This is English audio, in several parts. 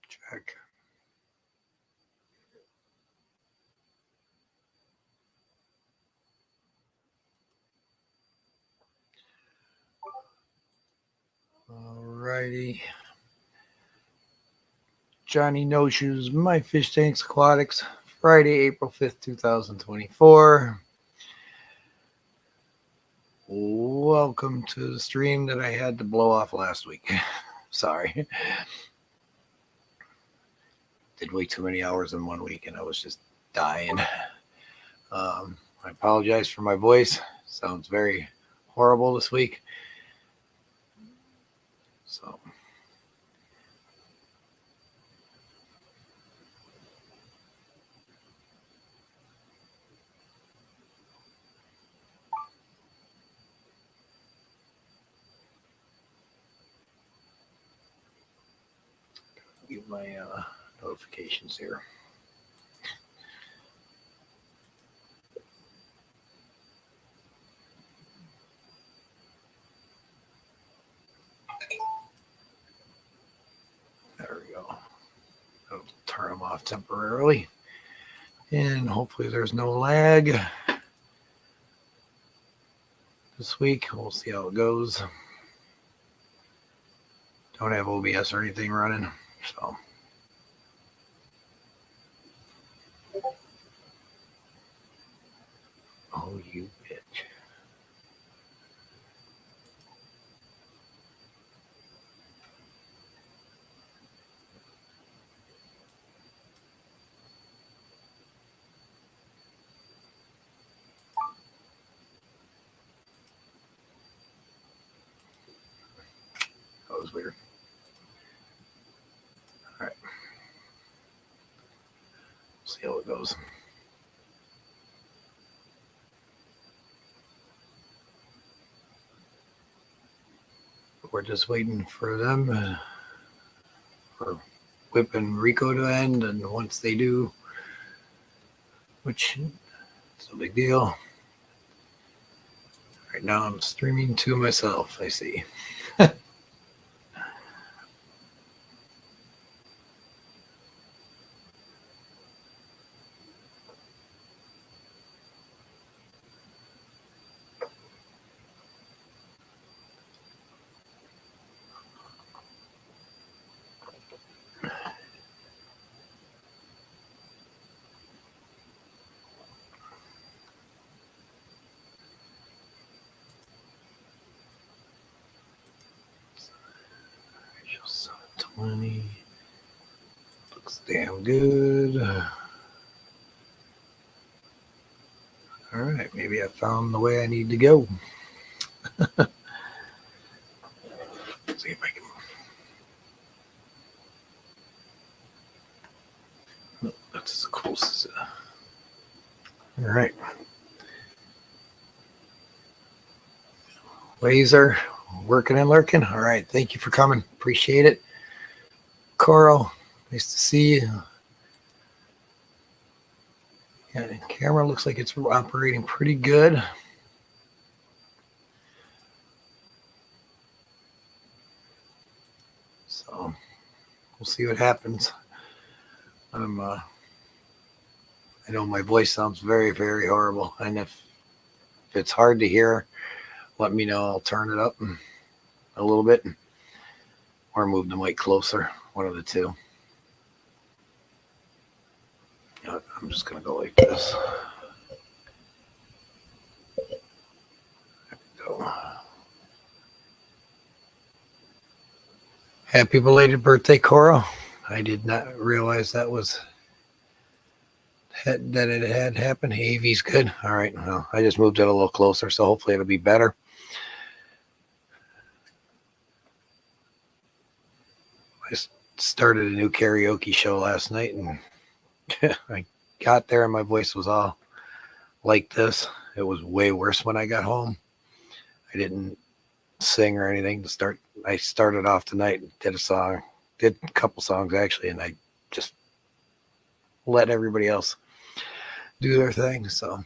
Check. Alrighty. Johnny No Shoes, My Fish Tanks Aquatics, Friday, April 5th, 2024. Welcome to the stream that I had to blow off last week. Sorry. Did way too many hours in 1 week and I was just dying. I apologize for my voice. Sounds very horrible this week. So. Get my notifications here. There we go. I'll turn them off temporarily. And hopefully there's no lag this week. We'll see how it goes. Don't have OBS or anything running, so. Oh, you bitch. That was weird. All right. See how it goes. We're just waiting for them, for Whip and Rico to end, and once they do, which is a big deal. Right now I'm streaming to myself, I see. Looks damn good. All right, maybe I found the way I need to go. Let's see if I can. No, that's as close as. All right. Laser, working and lurking. All right, thank you for coming. Appreciate it. Coral, nice to see you. Yeah, the camera looks like it's operating pretty good. So we'll see what happens. I know my voice sounds very, very horrible. And if it's hard to hear, let me know. I'll turn it up a little bit or move the mic closer. One of the two. I'm just going to go like this. There we go. Happy belated birthday, Cora. I did not realize that it had happened. Avy's good. All right. Well, I just moved it a little closer, so hopefully it'll be better. I started a new karaoke show last night, and I got there and my voice was all like this. It was way worse when I got home. I didn't sing or anything to start. I started off tonight and did a couple songs actually, and I just let everybody else do their thing. So,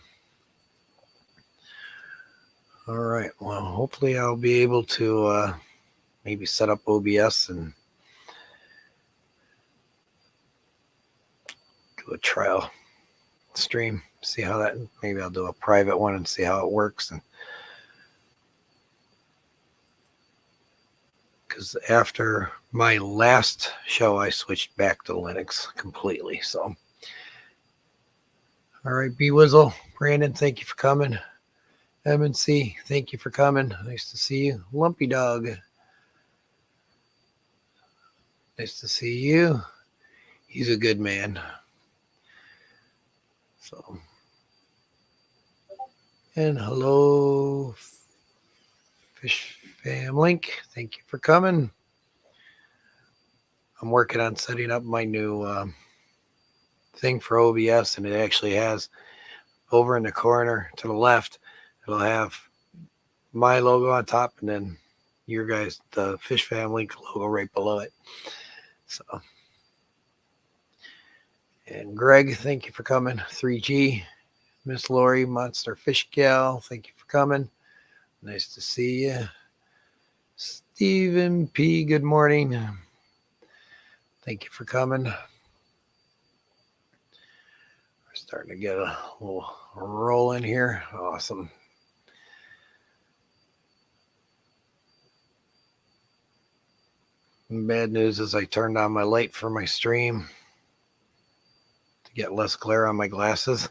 all right. Well, hopefully I'll be able to maybe set up OBS and do a trial stream, see how that, maybe I'll do a private one and see how it works. And because after my last show, I switched back to Linux completely. So, all right, B Wizzle, Brandon, thank you for coming. MNC, thank you for coming. Nice to see you. Lumpy Dog, nice to see you. He's a good man. So, and hello, Fish Fam Link. Thank you for coming. I'm working on setting up my new thing for OBS, and it actually has over in the corner to the left, it'll have my logo on top, and then your guys, the Fish Fam Link logo right below it. So, and Greg, thank you for coming. 3G, Miss Lori, Monster Fish Gal, thank you for coming. Nice to see you. Stephen P, good morning. Thank you for coming. We're starting to get a little roll in here. Awesome. Bad news is I turned on my light for my stream to get less glare on my glasses.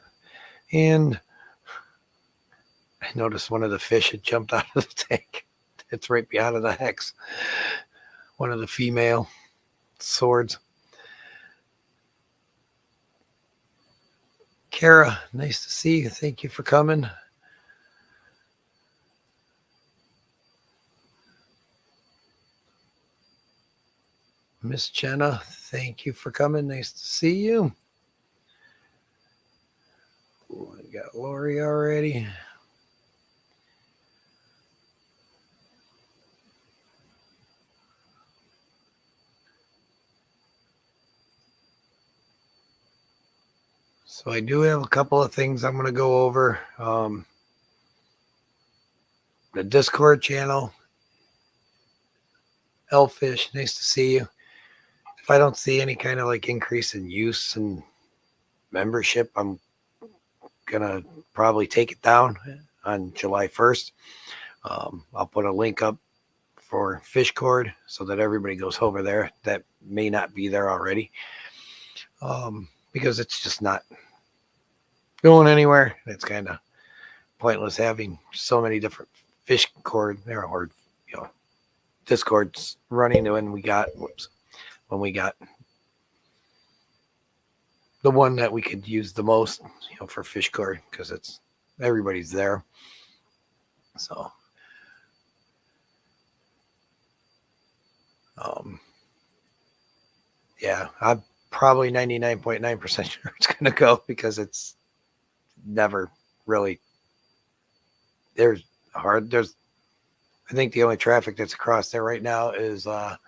And I noticed one of the fish had jumped out of the tank. It's right behind the hex. One of the female swords. Kara, nice to see you. Thank you for coming. Miss Jenna, thank you for coming. Nice to see you. Ooh, I got Lori already. So I do have a couple of things I'm going to go over. The Discord channel. Elfish, nice to see you. If I don't see any kind of like increase in use and membership, I'm going to probably take it down on July 1st. I'll put a link up for Fishcord so that everybody goes over there that may not be there already. Because it's just not going anywhere. It's kind of pointless having so many different Fishcord there, or Discords running when we got the one that we could use the most, for Fishcord, because it's everybody's there. So yeah, I'm probably 99.9% sure it's going to go, because it's never really, I think the only traffic that's across there right now is the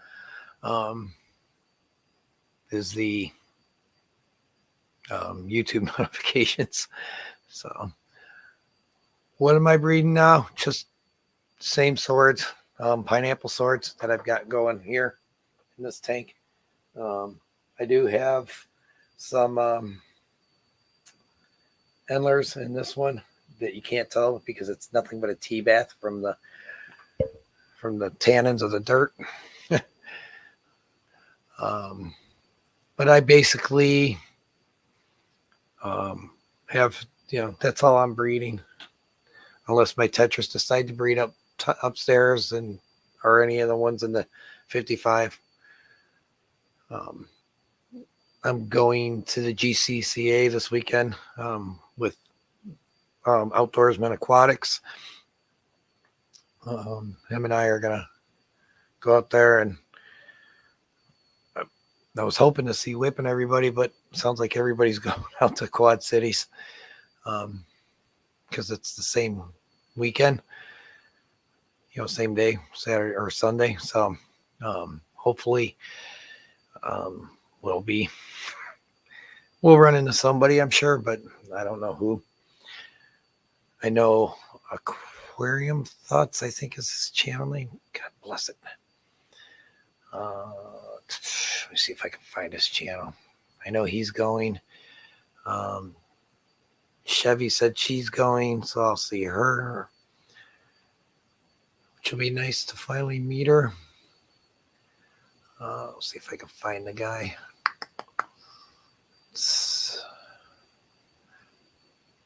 YouTube notifications. So what am I breeding now? Just same swords, pineapple swords that I've got going here in this tank. I do have some endlers in this one that you can't tell because it's nothing but a tea bath from the tannins of the dirt. But I basically have, that's all I'm breeding, unless my Tetris decide to breed upstairs or any of the ones in the 55. I'm going to the GCCA this weekend with Outdoorsman Aquatics. Him and I are gonna go out there, and I was hoping to see Whip and everybody, but sounds like everybody's going out to Quad Cities because it's the same weekend, same day, Saturday or Sunday. So hopefully we'll run into somebody, I'm sure, but I don't know who. I know Aquarium Thoughts, I think is his channel name. God bless it. Let me see if I can find his channel. I know he's going. Chevy said she's going, so I'll see her, which will be nice to finally meet her. Let's see if I can find the guy. It's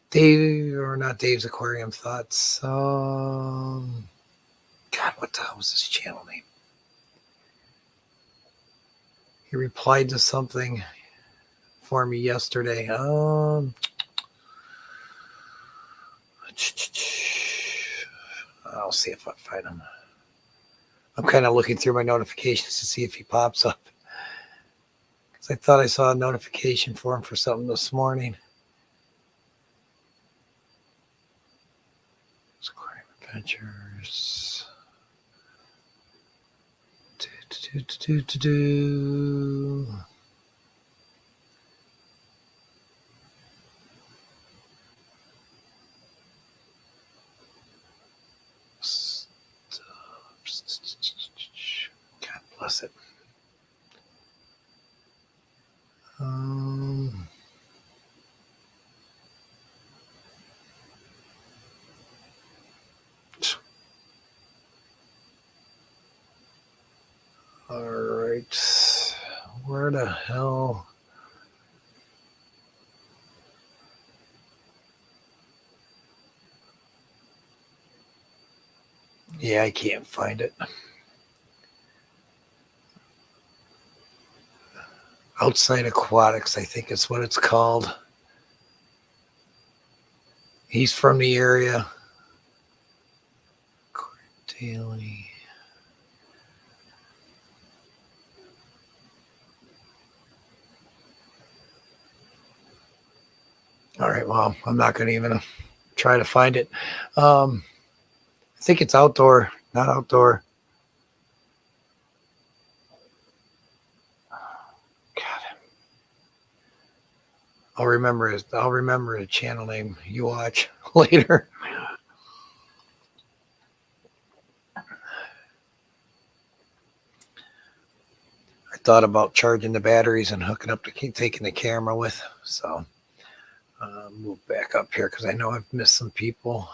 Dave, or not Dave's Aquarium Thoughts. God, what the hell was his channel name? He replied to something for me yesterday. I'll see if I find him. I'm kind of looking through my notifications to see if he pops up, because I thought I saw a notification for him for something this morning. Aquarium Adventures. God bless it. All right. Where the hell? Yeah, I can't find it. Outside Aquatics, I think is what it's called. He's from the area. Daily. All right, well, I'm not going to even try to find it. I think it's outdoor, not outdoor. God. I'll remember the channel name you watch later. I thought about charging the batteries and hooking up to keep taking the camera with. So move back up here because I know I've missed some people.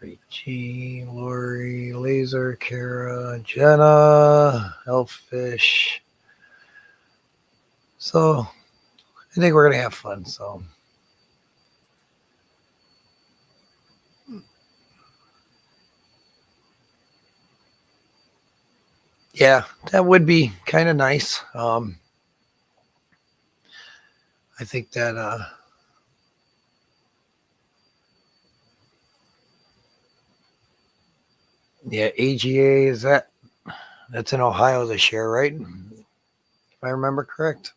3G, Lori, Laser, Kara, Jenna, Elfish. So I think we're going to have fun. So yeah, that would be kind of nice. I think that yeah, AGA is that's in Ohio this year, right? If I remember correct.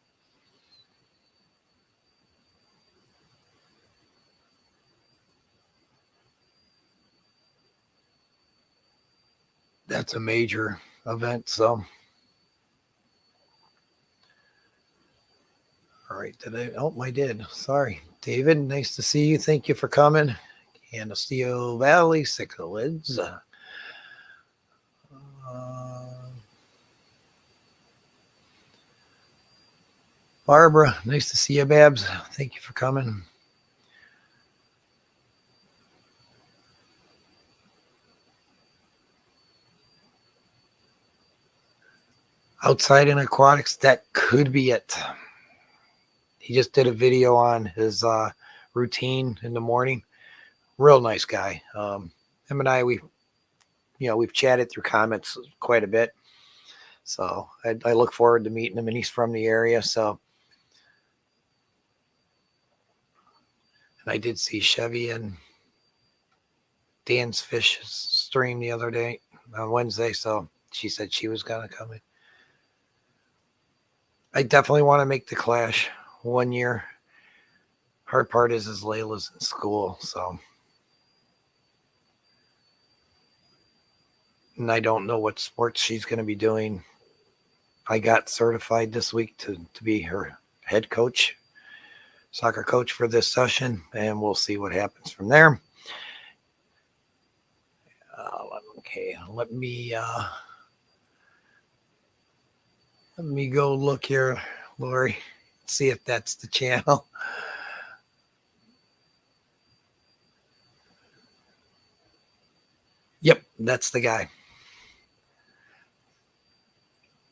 That's a major event. So all right, did I? Oh, I did. Sorry, David. Nice to see you. Thank you for coming. Canisteo Valley, Cichlids. Barbara, nice to see you, Babs. Thank you for coming. Outside in Aquatics, that could be it. He just did a video on his routine in the morning. Real nice guy. Him and I, we've chatted through comments quite a bit. So I look forward to meeting him, and he's from the area. So, and I did see Chevy and Dan's Fish stream the other day on Wednesday. So she said she was going to come in. I definitely want to make the Clash one year. Hard part is Layla's in school. So, and I don't know what sports she's going to be doing. I got certified this week to be her head coach, soccer coach for this session, and we'll see what happens from there. Okay, let me go look here, Lori. see if that's the channel. Yep, that's the guy.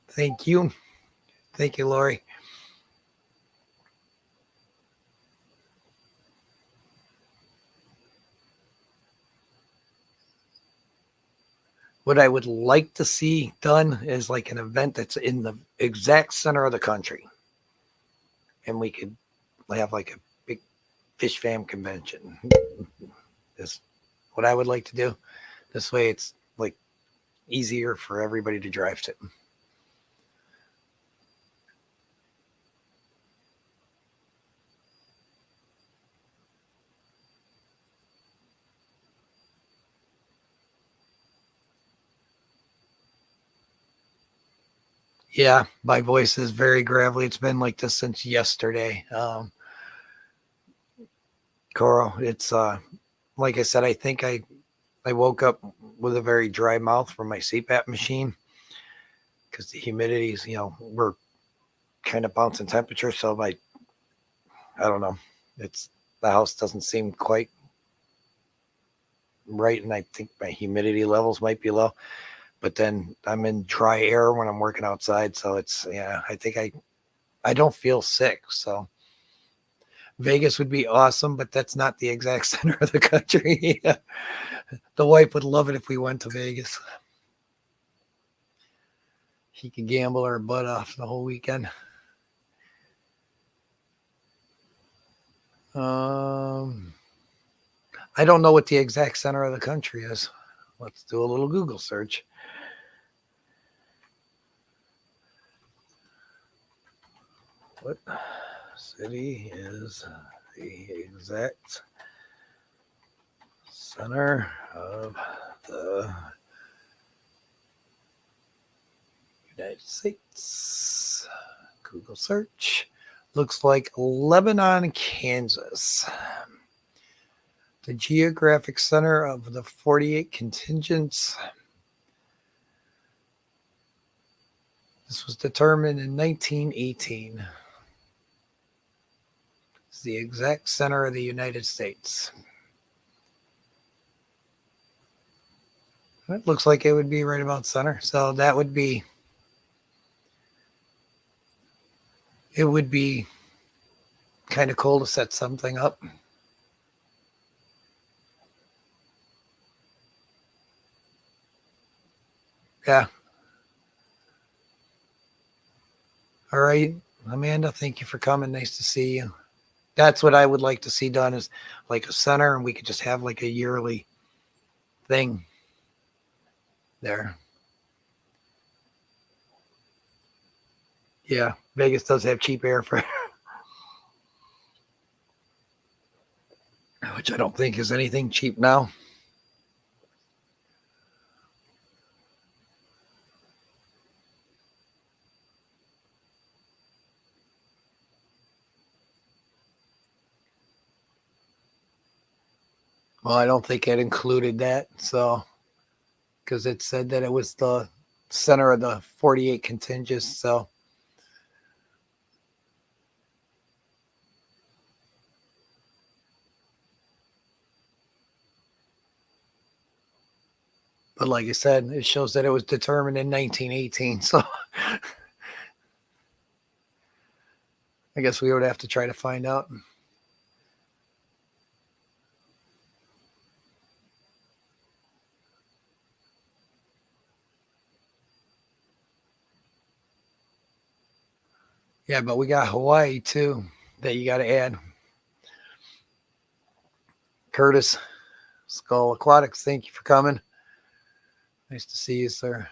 Thank you. Thank you, Lori. What I would like to see done is like an event that's in the exact center of the country. And we could have like a big fish fam convention. Is what I would like to do. This way it's like easier for everybody to drive to. Yeah, my voice is very gravelly. It's been like this since yesterday. Coral, it's like I said, I think I woke up with a very dry mouth from my CPAP machine because the humidities, we're kind of bouncing temperature. So I don't know. It's the house doesn't seem quite right, and I think my humidity levels might be low. But then I'm in dry air when I'm working outside, so it's I think I don't feel sick. So Vegas would be awesome, but that's not the exact center of the country. The wife would love it if we went to Vegas. She could gamble her butt off the whole weekend. I don't know what the exact center of the country is. Let's do a little Google search. What city is the exact center of the United States? Google search. Looks like Lebanon, Kansas. The geographic center of the 48 contingents. This was determined in 1918. It's the exact center of the United States. It looks like it would be right about center. So that would be, it would be kind of cool to set something up. Yeah. All right, Amanda, thank you for coming. Nice to see you. That's what I would like to see done is like a center, and we could just have like a yearly thing there. Yeah, Vegas does have cheap airfare, which I don't think is anything cheap now. Well, I don't think it included that. So, because it said that it was the center of the 48 contingents. So, but like I said, it shows that it was determined in 1918. So, I guess we would have to try to find out. Yeah, but we got Hawaii too that you got to add. Curtis, Skull Aquatics, thank you for coming. Nice to see you, sir.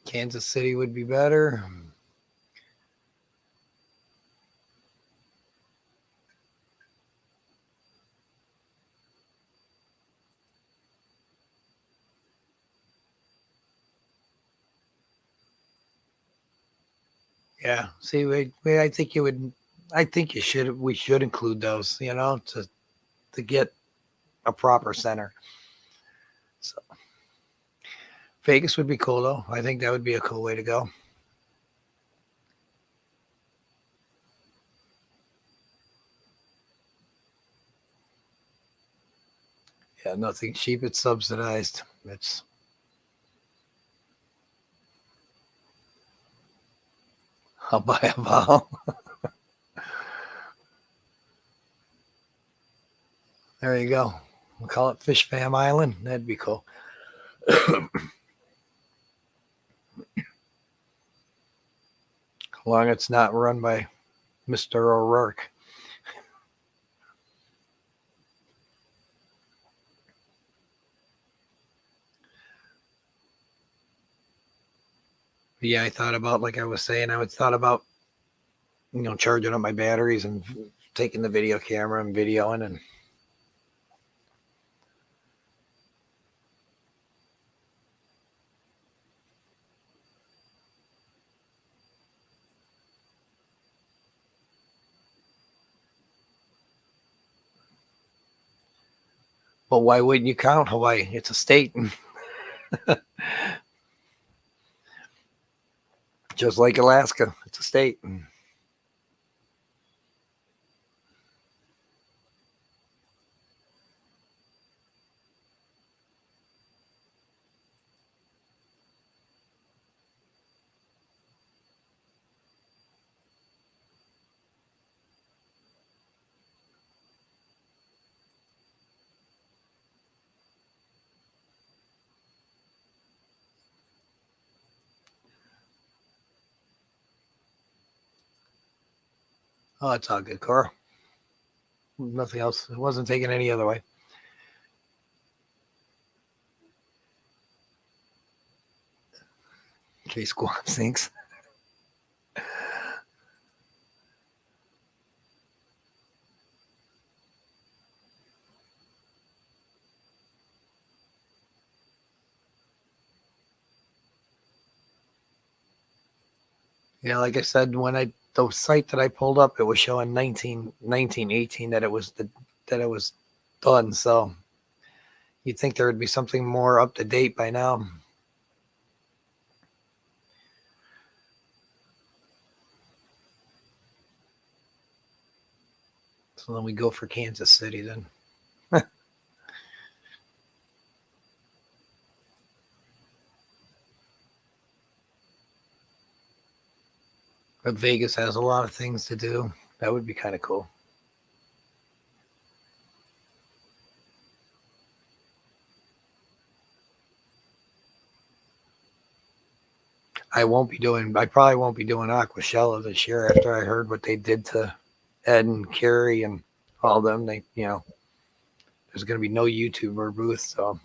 Kansas City would be better. Yeah. See, I think you would. I think you should. We should include those. To get a proper center. So Vegas would be cool, though. I think that would be a cool way to go. Yeah, nothing cheap. It's subsidized. I'll buy a bottle. There you go. We'll call it Fish Fam Island. That'd be cool. Long it's not run by Mr. O'Rourke. But yeah, I thought about, like I was saying, thought about, charging up my batteries and taking the video camera and videoing and well, why wouldn't you count Hawaii? It's a state. Just like Alaska. It's a state. Oh, it's all good, Cora. Nothing else. It wasn't taken any other way. In case Guam sinks. Yeah, like I said, the site that I pulled up, it was showing 1918 that it was done. So you'd think there would be something more up to date by now. So then we go for Kansas City then. But Vegas has a lot of things to do. That would be kind of cool. I probably won't be doing Aquashella this year after I heard what they did to Ed and Carrie and all them. There's going to be no YouTuber booth. So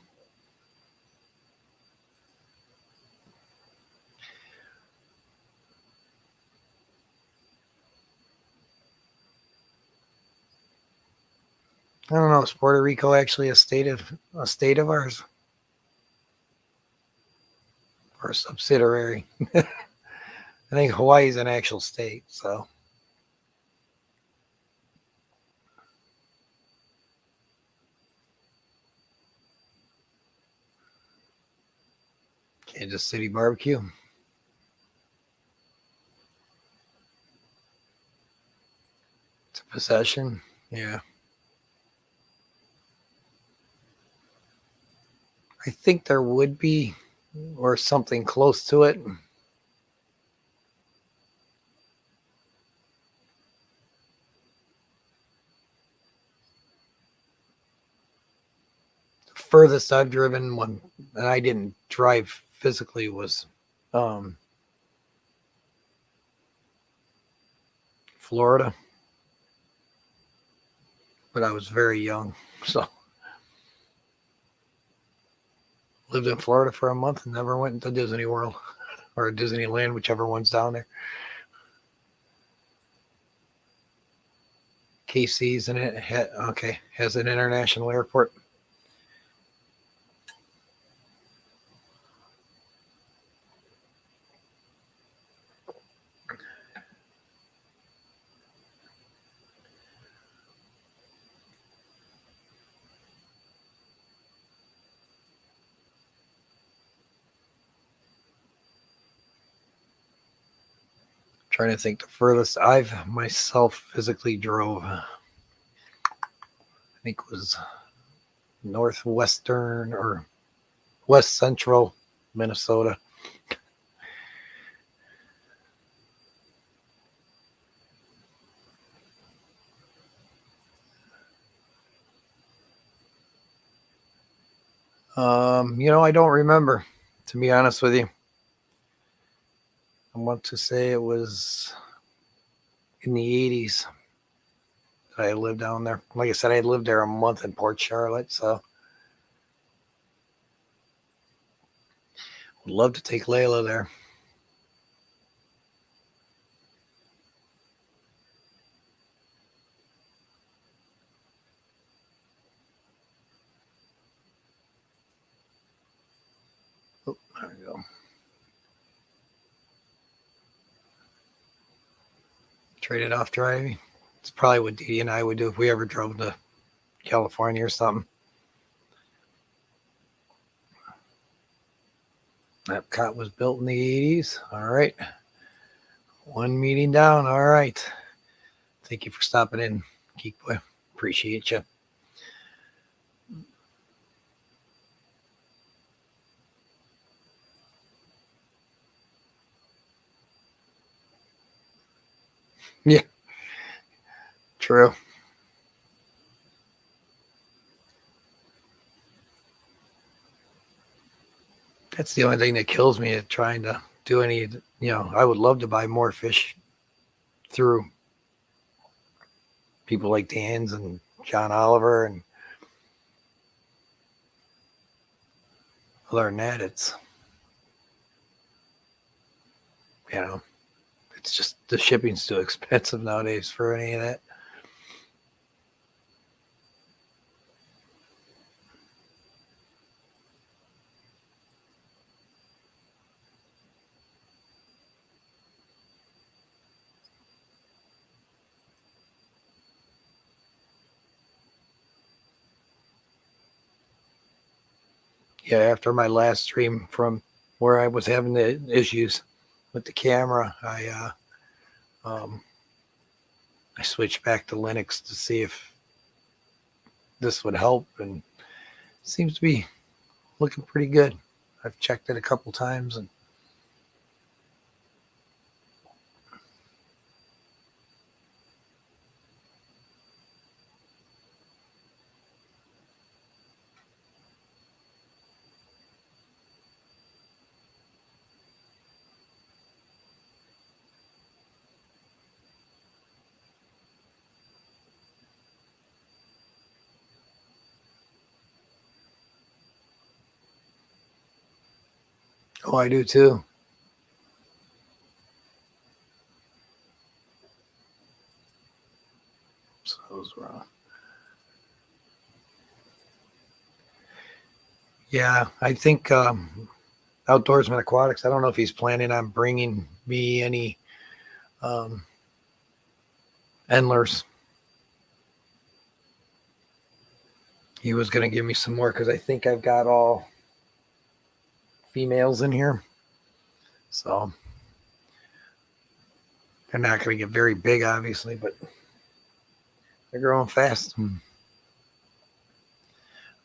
I don't know. Is Puerto Rico actually a state of ours or a subsidiary? I think Hawaii is an actual state. So Kansas City barbecue. It's a possession. Yeah. I think there would be, or something close to it. The furthest I've driven one, and I didn't drive physically, was Florida. But I was very young. So lived in Florida for a month and never went into Disney World or Disneyland, whichever one's down there. KC's in it. Has an international airport. Trying to think the furthest I've myself physically drove. I think was northwestern or west central Minnesota. I don't remember, to be honest with you. I want to say it was in the 80s that I lived down there. Like I said, I lived there a month in Port Charlotte, so would love to take Layla there. Oh, there we go. Traded off driving. It's probably what Dee and I would do if we ever drove to California or something. Epcot was built in the 80s. All right. One meeting down. All right. Thank you for stopping in, Geek Boy. Appreciate you. Yeah. True. That's the only thing that kills me at trying to do any, I would love to buy more fish through people like Dan's and John Oliver. And other than that, it's just the shipping's too expensive nowadays for any of that. Yeah, after my last stream from where I was having the issues with the camera, I switched back to Linux to see if this would help, and it seems to be looking pretty good. I've checked it a couple times, and oh, I do too. So I was wrong. Yeah, I think Outdoorsman Aquatics, I don't know if he's planning on bringing me any endlers. He was going to give me some more because I think I've got all females in here. So they're not going to get very big, obviously, but they're growing fast.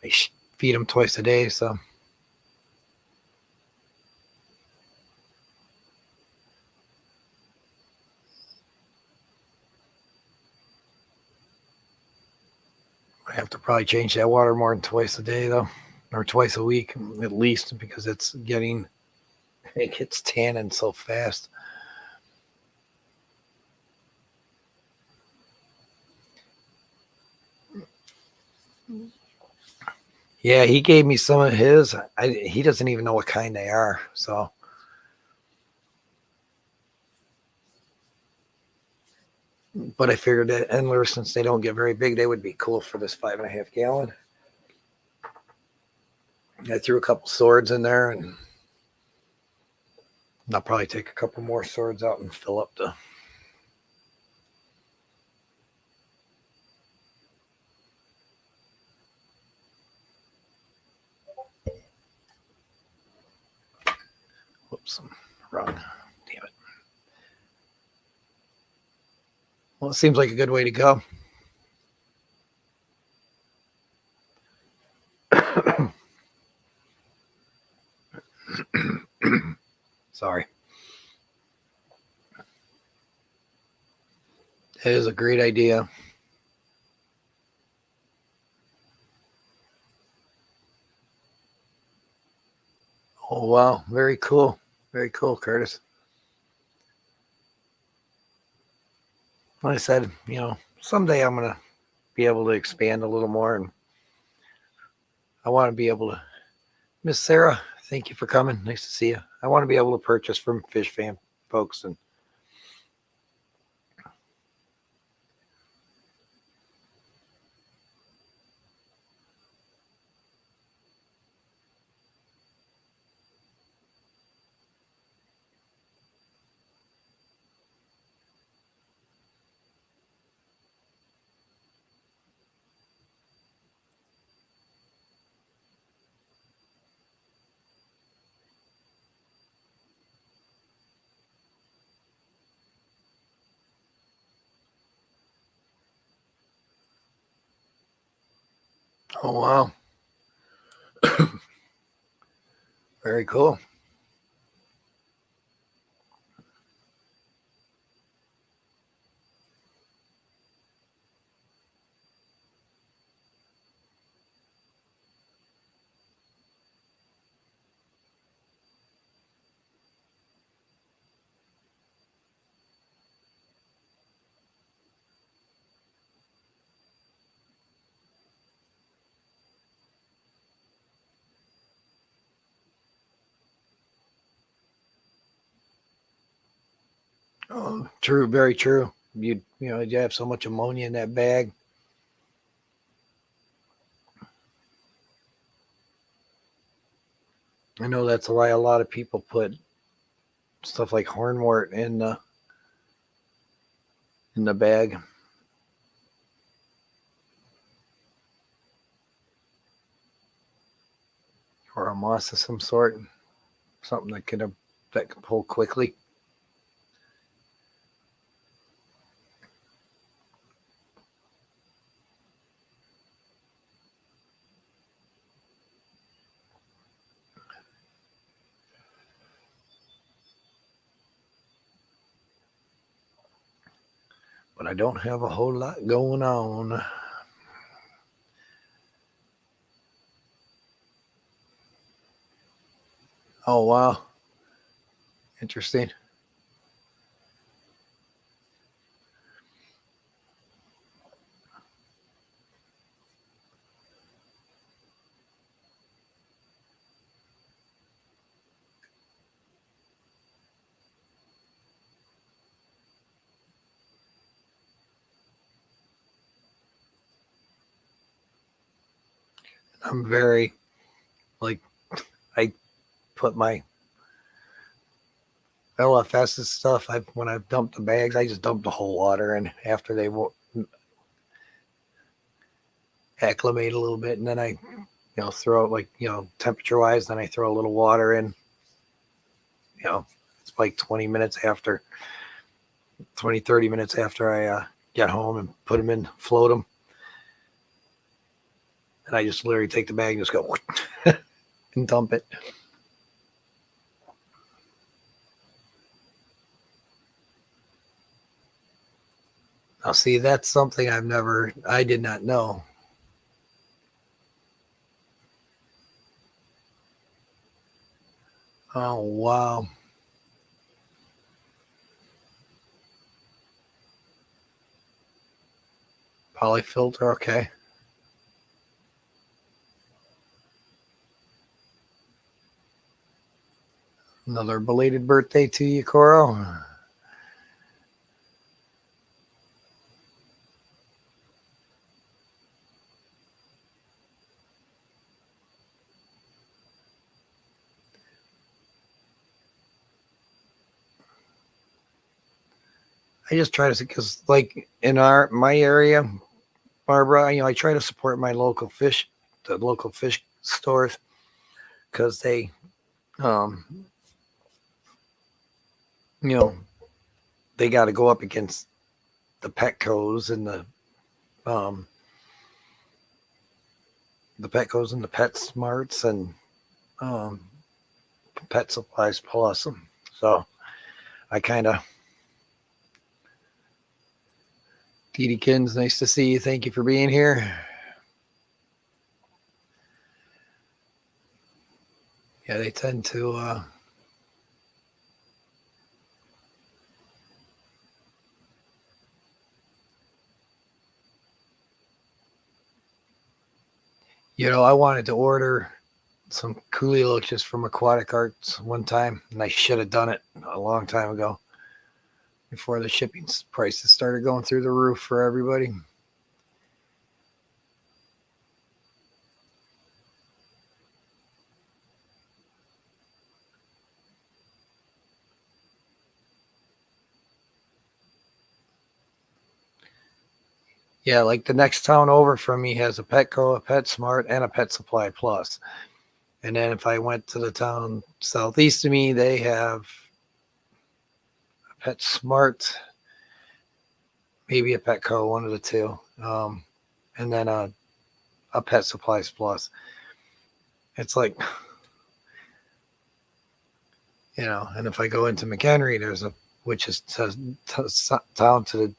I feed them twice a day, so. I have to probably change that water more than twice a day, though, or twice a week at least, because it gets tanning so fast. Yeah, he gave me some of his. He doesn't even know what kind they are, so. But I figured that endlers, since they don't get very big, they would be cool for this 5.5 gallon. I threw a couple swords in there, and I'll probably take a couple more swords out and fill up the. Whoops, I'm wrong. Damn it. Well, it seems like a good way to go. Sorry. That is a great idea. Oh, wow. Very cool. Very cool, Curtis. Like I said, someday I'm going to be able to expand a little more, and I want to be able to. Miss Sarah, thank you for coming. Nice to see you. I want to be able to purchase from fish fan folks, and oh wow, very cool. Oh, true, very true. You have so much ammonia in that bag. I know that's why a lot of people put stuff like hornwort in the bag. Or a moss of some sort, something that can pull quickly. But I don't have a whole lot going on. Oh wow, interesting. I'm very like I put my LFS and stuff. When I've dumped the bags, I just dump the whole water, and after they acclimate a little bit, and then I throw it temperature wise. Then I throw a little water in. It's like 20 minutes after 20, 30 minutes after I get home and put them in, float them. And I just literally take the bag and just go and dump it. Now, see, that's something I did not know. Oh, wow. Polyfilter, okay. Another belated birthday to you, Coral. I just try to, because like in my area, Barbara, I try to support the local fish stores, because um, you know, they got to go up against the Petcos and um, the Petcos and the PetSmarts and um, Pet Supplies Plus. So I kind of, Deedykins, nice to see you. Thank you for being here. Yeah, they tend to I wanted to order some Cooley from Aquatic Arts one time, and I should have done it a long time ago before the shipping prices started going through the roof for everybody. Yeah, like the next town over from me has a Petco, a PetSmart, and a Pet Supply Plus. And then if I went to the town southeast of me, they have a PetSmart, maybe a Petco, one of the two, and then a Pet Supplies Plus. It's like, and if I go into McHenry, there's which is down to the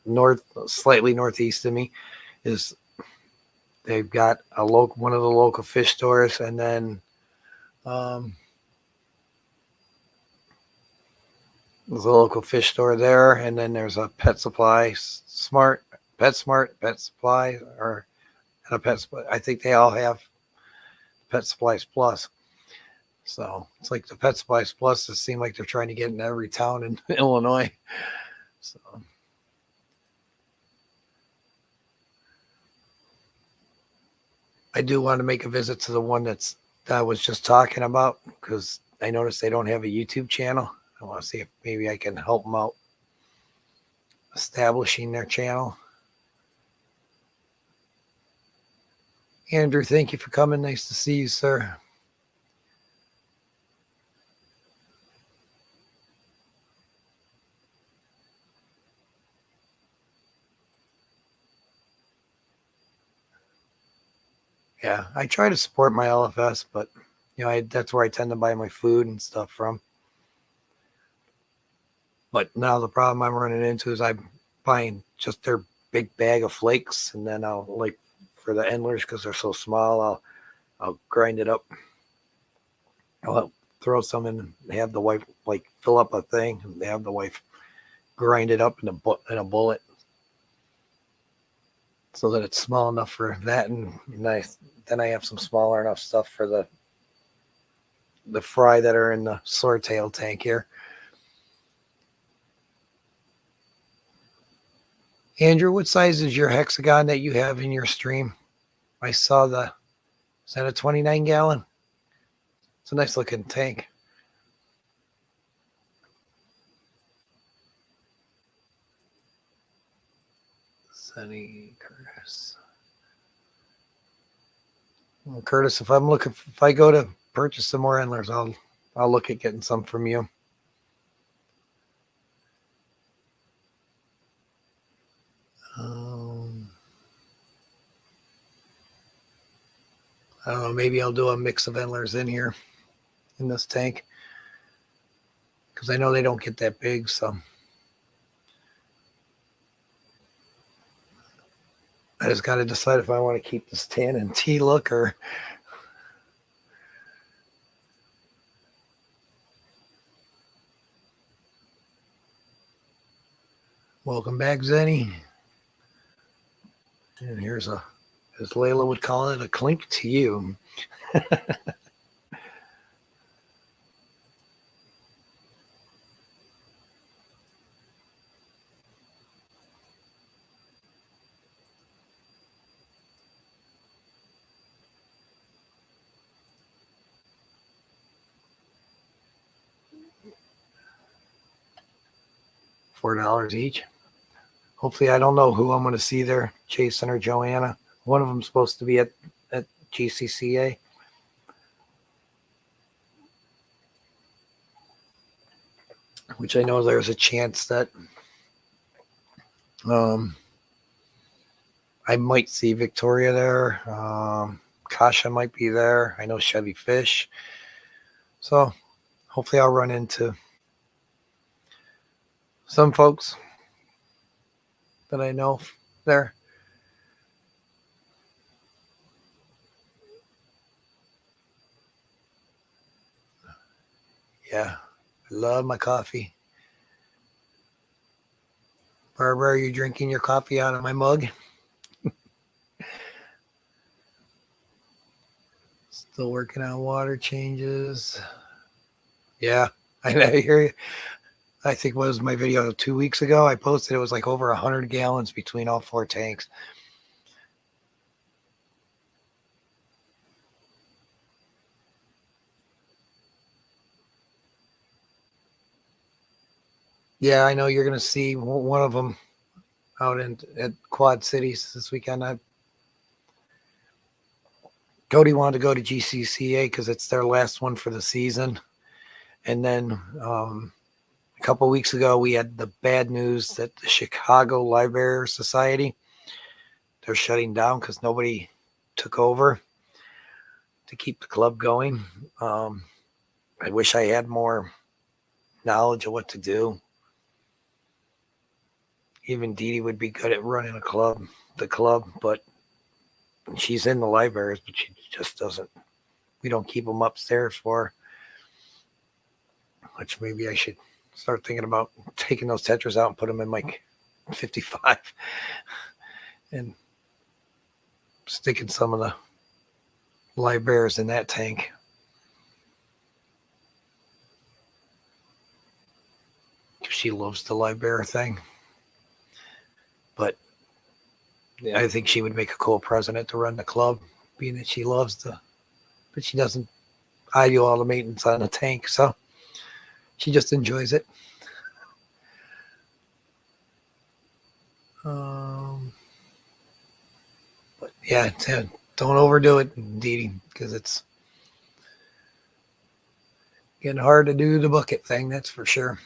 north, slightly northeast of me, is they've got one of the local fish stores, and then there's a local fish store there, and then there's a Pet Supply Smart, PetSmart, Pet Supply, and a Pet Supply. I think they all have Pet Supplies Plus. So it's like the Pet Supplies Plus, it seems like they're trying to get in every town in Illinois. So I do want to make a visit to the one that I was just talking about, because I noticed they don't have a YouTube channel. I want to see if maybe I can help them out establishing their channel. Andrew, thank you for coming. Nice to see you, sir. Yeah, I try to support my LFS, but that's where I tend to buy my food and stuff from. But now the problem I'm running into is I'm buying just their big bag of flakes, and then I'll, like, for the endlers, because they're so small, I'll grind it up. I'll throw some in, have the wife fill up a thing, and have the wife grind it up in a bullet, so that it's small enough for that, and then I have some smaller enough stuff for the fry that are in the swordtail tank here. Andrew, what size is your hexagon that you have in your stream? I saw is that a 29 gallon? It's a nice looking tank. Sunny Curtis. Well, Curtis, if I go to purchase some more endlers, I'll look at getting some from you. I don't know, maybe I'll do a mix of endlers in here in this tank, because I know they don't get that big. So I just got to decide if I want to keep this tan and tea look, or welcome back, Zenny. And here's as Layla would call it, a clink to you. $4 each. Hopefully, I don't know who I'm going to see there, Jason or Joanna. One of them's supposed to be at GCCA. Which I know there's a chance that I might see Victoria there. Kasha might be there. I know Chevy Fish. So hopefully I'll run into some folks that I know there. Yeah, I love my coffee. Barbara, are you drinking your coffee out of my mug? Still working on water changes. Yeah, I hear you. I think it was my video 2 weeks ago. I posted it was like over 100 gallons between all 4 tanks. Yeah, I know you're going to see one of them out at Quad Cities this weekend. Cody wanted to go to GCCA because it's their last one for the season. And then a couple of weeks ago, we had the bad news that the Chicago Library Society, they're shutting down because nobody took over to keep the club going. I wish I had more knowledge of what to do. Even Dee Dee would be good at running the club, but she's in the libraries, but she just doesn't. We don't keep them upstairs for her, which maybe I should start thinking about taking those tetras out and put them in like 55 and sticking some of the libraries in that tank. She loves the library thing. But I think she would make a cool president to run the club, being that she loves but she doesn't. I do all the maintenance on the tank, so she just enjoys it. But yeah, don't overdo it, Dee Dee, because it's getting hard to do the bucket thing, that's for sure.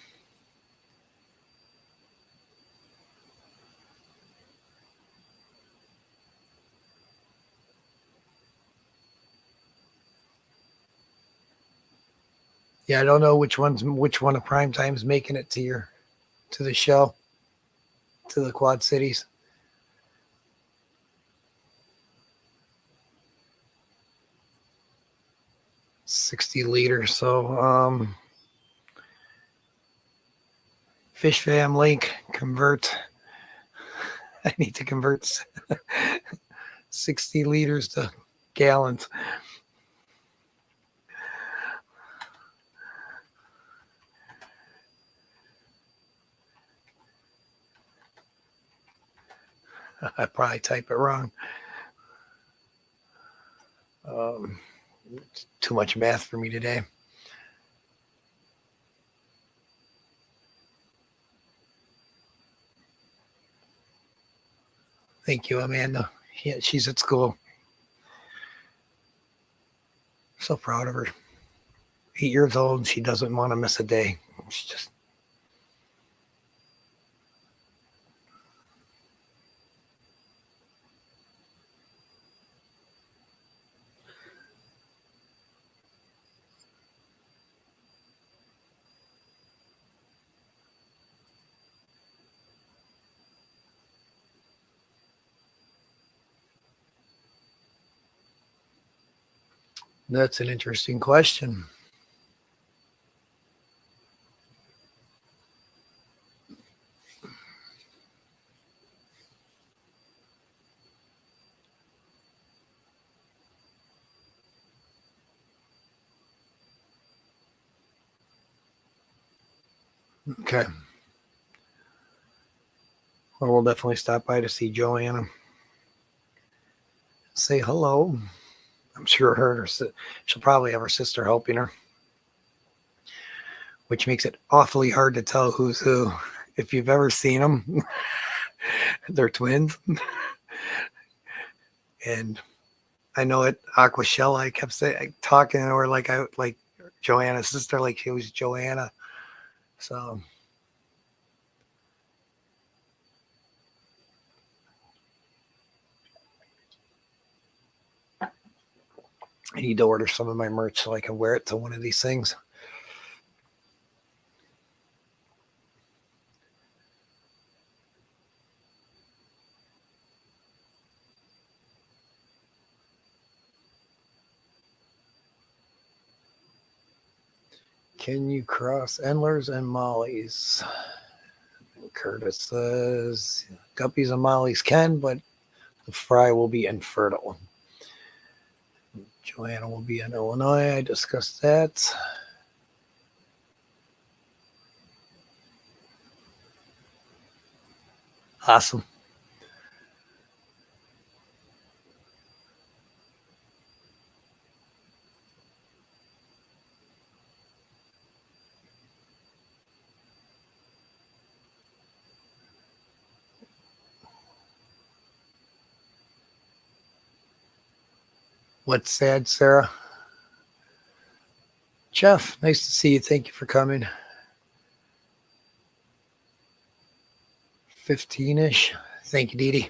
Yeah, I don't know which one of Prime Time's making it to the show, to the Quad Cities. 60 liters. So Fish Fam link, convert. I need to convert 60 liters to gallons. I probably type it wrong. It's too much math for me today. Thank you, Amanda. Yeah, she's at school. So proud of her. 8 years old. She doesn't want to miss a day. She just. That's an interesting question. Okay. Well, we'll definitely stop by to see Joanna. Say hello. I'm sure she'll probably have her sister helping her, which makes it awfully hard to tell who's who. If you've ever seen them, they're twins. And I know at Aqua Shell, I kept talking to her like Joanna's sister, like she was Joanna. So I need to order some of my merch so I can wear it to one of these things. Can you cross Endlers and Mollies? Curtis says guppies and mollies can, but the fry will be infertile. Joanna will be in Illinois. I discussed that. Awesome. What's sad, Sarah? Jeff, nice to see you. Thank you for coming. 15-ish. Thank you, Dee Dee.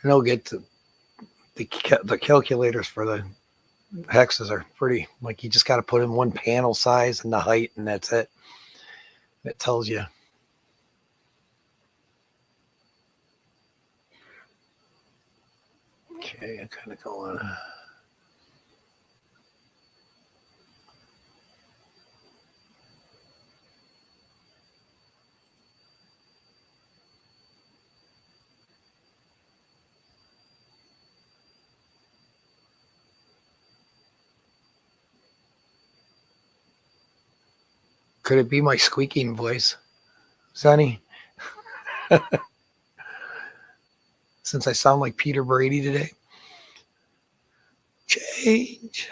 And I'll get to the calculators for the hexes are pretty, like you just got to put in one panel size and the height, and that's it. It tells you. Okay, I'm kind of going. Could it be my squeaking voice, Sonny? Since I sound like Peter Brady today. Change.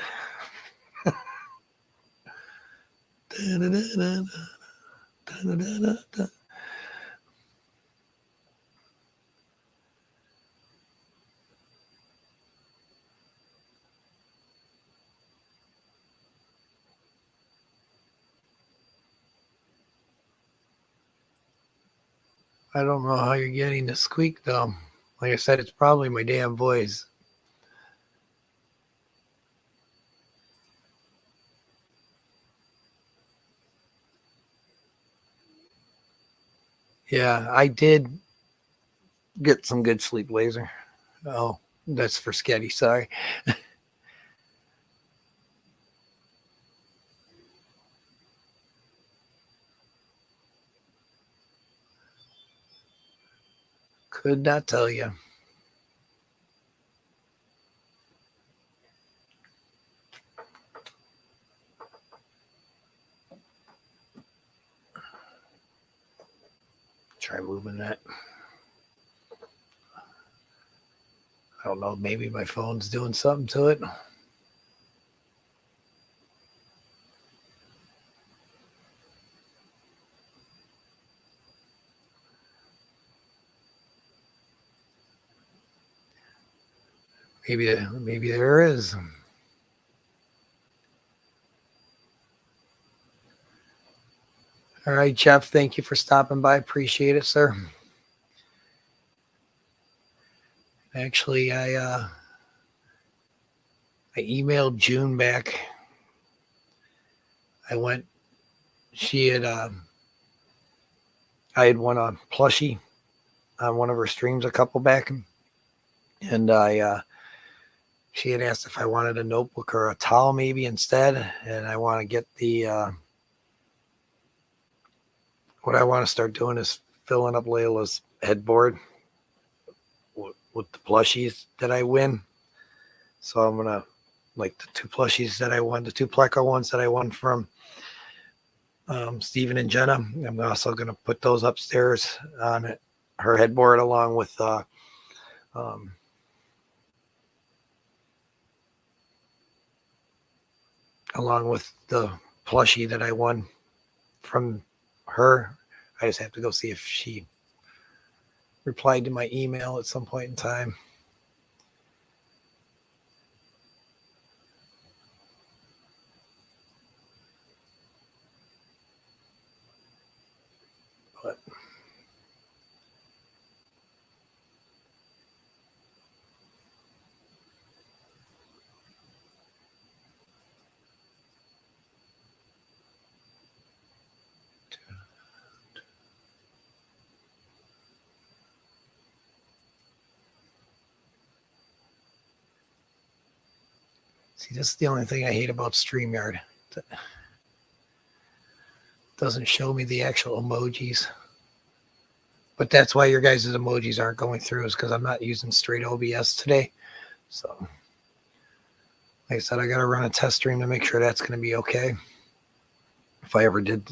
I don't know how you're getting the squeak, though. Like I said, it's probably my damn voice. Yeah, I did get some good sleep, Laser. Oh, that's for Sketty. Sorry. Could not tell you. Try moving that. I don't know. Maybe my phone's doing something to it. Maybe there is. All right, Jeff. Thank you for stopping by. Appreciate it, sir. Actually, I emailed June back. She had I had won a plushie on one of her streams a couple back, and she had asked if I wanted a notebook or a towel maybe instead, and I want to get the what I want to start doing is filling up Layla's headboard with the plushies that I win. So I'm gonna, like, the two plushies that I won, the two Pleco ones that I won from Stephen and Jenna. I'm also gonna put those upstairs on her headboard along with along with the plushie that I won from her. I just have to go see if she replied to my email at some point in time. But see, this is the only thing I hate about StreamYard. It doesn't show me the actual emojis. But that's why your guys' emojis aren't going through, is because I'm not using straight OBS today. So, like I said, I got to run a test stream to make sure that's going to be okay. If I ever did,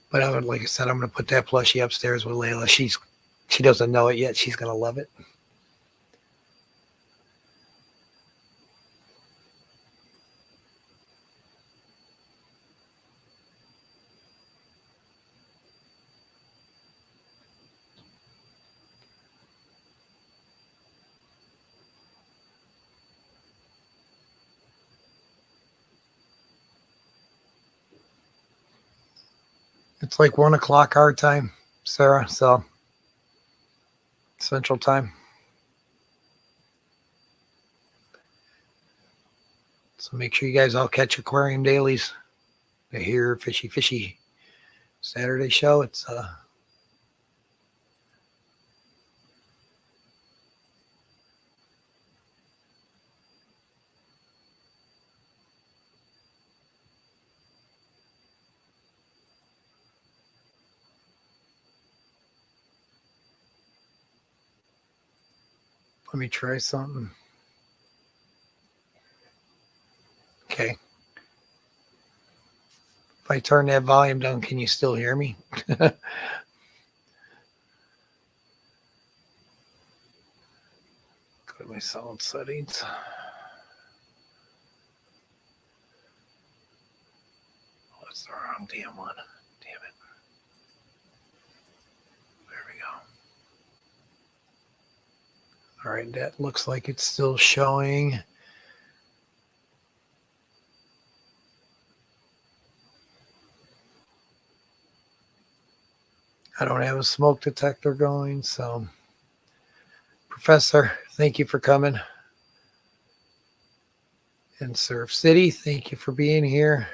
But like I said, I'm going to put that plushie upstairs with Layla. She doesn't know it yet. She's going to love it. It's like 1 o'clock our time, Sarah. So Central Time. So make sure you guys all catch Aquarium Dailies. They hear Fishy Saturday show. It's let me try something. Okay. If I turn that volume down, can you still hear me? Go to my sound settings. Oh, that's the wrong damn one. Damn it. There we go. All right, that looks like it's still showing. I don't have a smoke detector going, so Professor, thank you for coming. And Surf City, thank you for being here.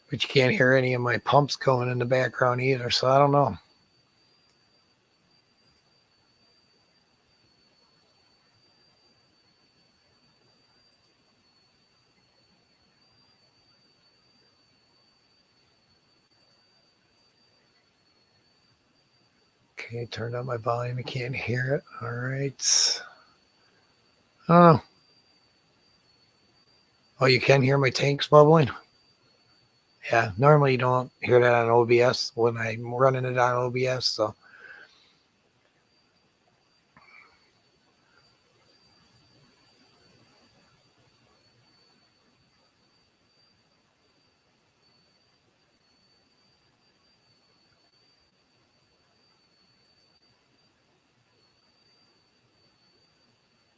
But you can't hear any of my pumps going in the background either, so I don't know. Okay, turned on my volume. You can't hear it. All right. Oh. Oh, you can hear my tanks bubbling? Yeah, normally you don't hear that on OBS when I'm running it on OBS, so.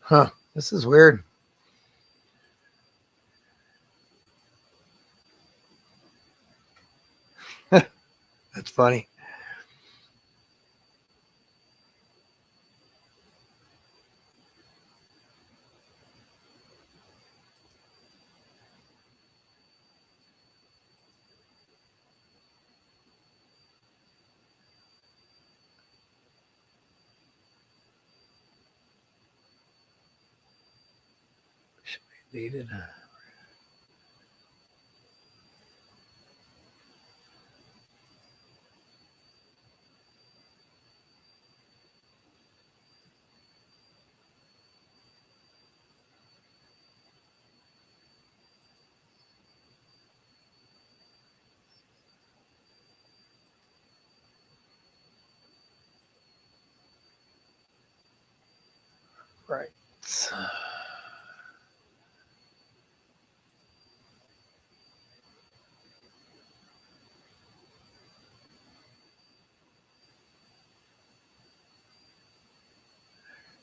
Huh, this is weird. That's funny. Dated. Right.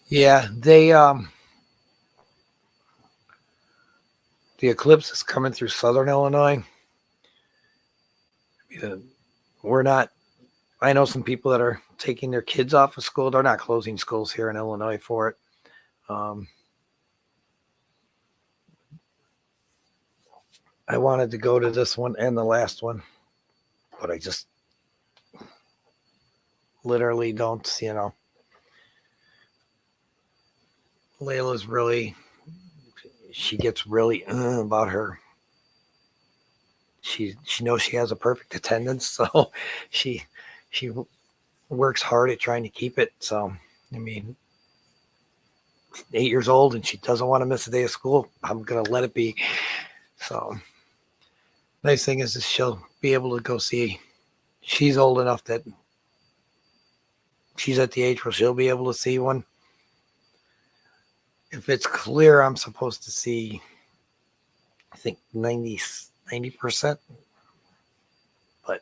Yeah, the eclipse is coming through southern Illinois. We're not. I know some people that are taking their kids off of school. They're not closing schools here in Illinois for it. I wanted to go to this one and the last one, but I just literally don't. Layla's really. She gets really about her. She knows she has a perfect attendance, so she she works hard at trying to keep it. So I mean, 8 years old and she doesn't want to miss a day of school. I'm gonna let it be. So nice thing is she'll be able to go see. She's old enough that she's at the age where she'll be able to see one. If it's clear, I'm supposed to see, I think 90%, but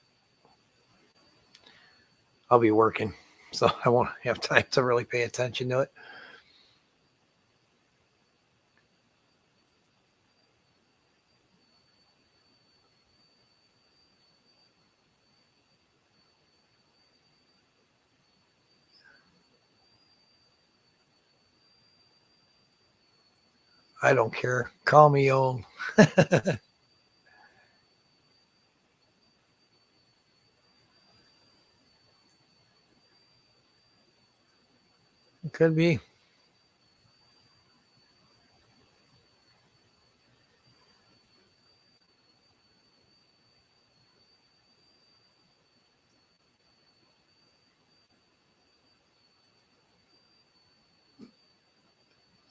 I'll be working, so I won't have time to really pay attention to it. I don't care. Call me old. It could be.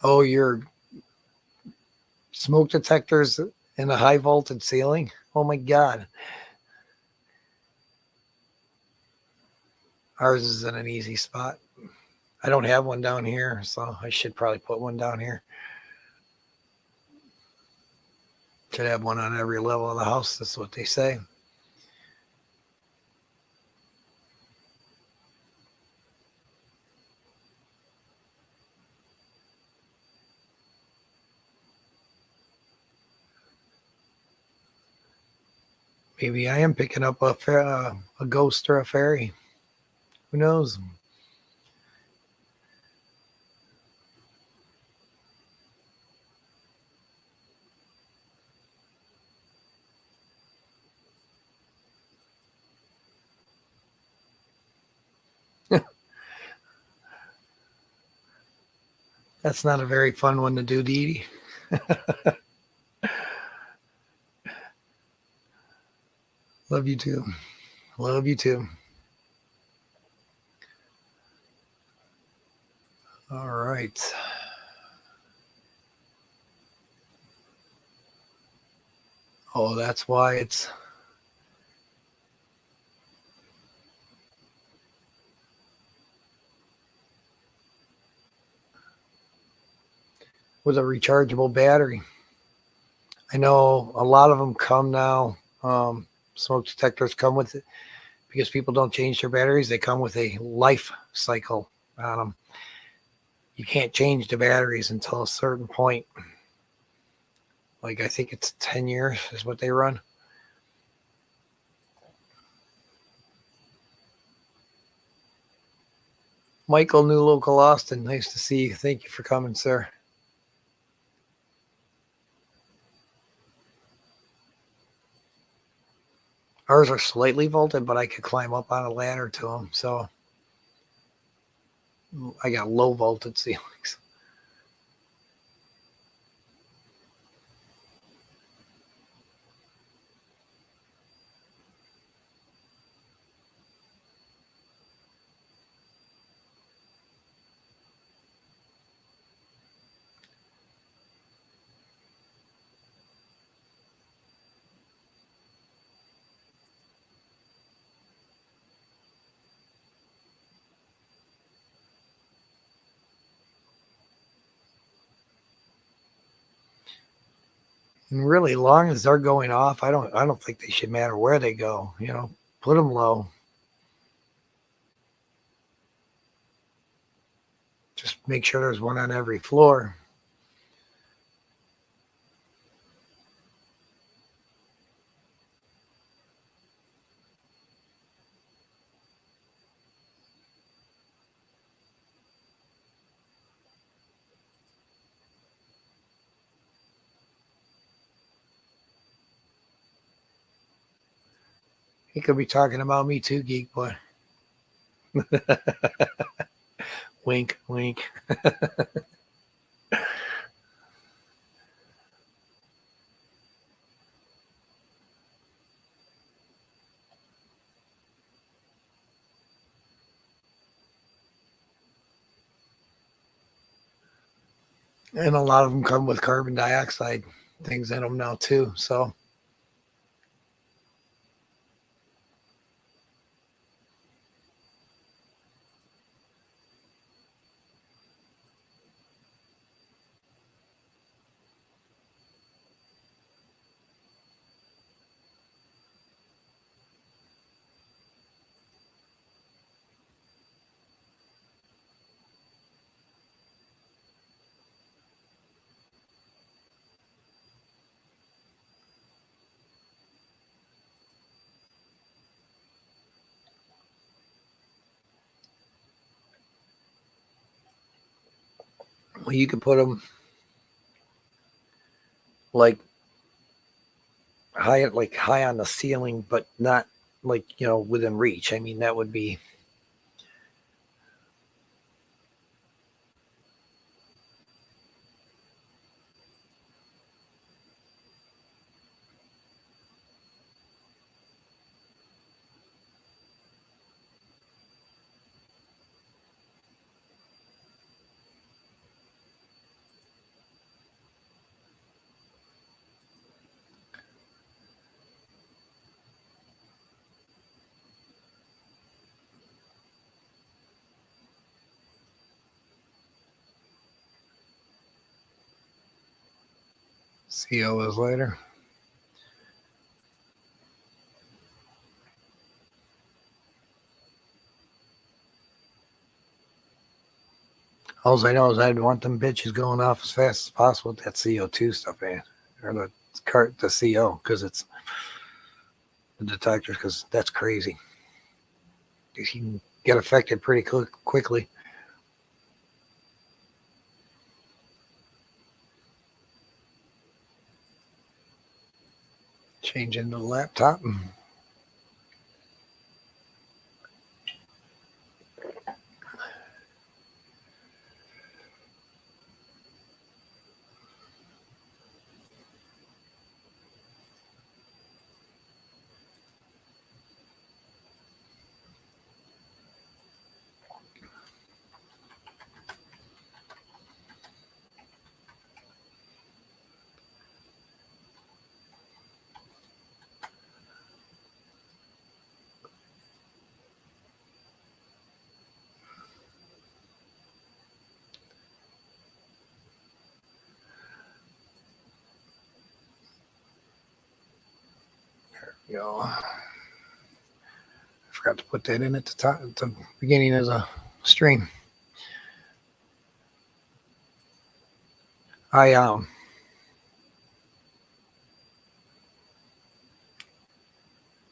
Oh, your smoke detectors in a high voltage ceiling? Oh my God. Ours is in an easy spot. I don't have one down here, so I should probably put one down here. Should have one on every level of the house. That's what they say. Maybe I am picking up a ghost or a fairy. Who knows? That's not a very fun one to do, Dee Dee. Love you too. Love you too. All right. Oh, that's why it's with a rechargeable battery. I know a lot of them come now. Smoke detectors come with it because people don't change their batteries. They come with a life cycle on them. You can't change the batteries until a certain point. Like I think it's 10 years is what they run. Michael, New Local Austin. Nice to see you. Thank you for coming, sir. Ours are slightly vaulted, but I could climb up on a ladder to them. So I got low vaulted ceilings. And really, long as they're going off, I don't think they should matter where they go. Put them low. Just make sure there's one on every floor. He could be talking about me too, Geek Boy. Wink, wink. And a lot of them come with carbon dioxide things in them now too. So well, you could put them like high on the ceiling, but not within reach. I mean, that would be CO is later. All I know is I'd want them bitches going off as fast as possible with that CO2 stuff, man. Or the CO, because it's the detectors, because that's crazy. You can get affected pretty quickly. Change into the laptop. I forgot to put that in at the beginning of the stream. I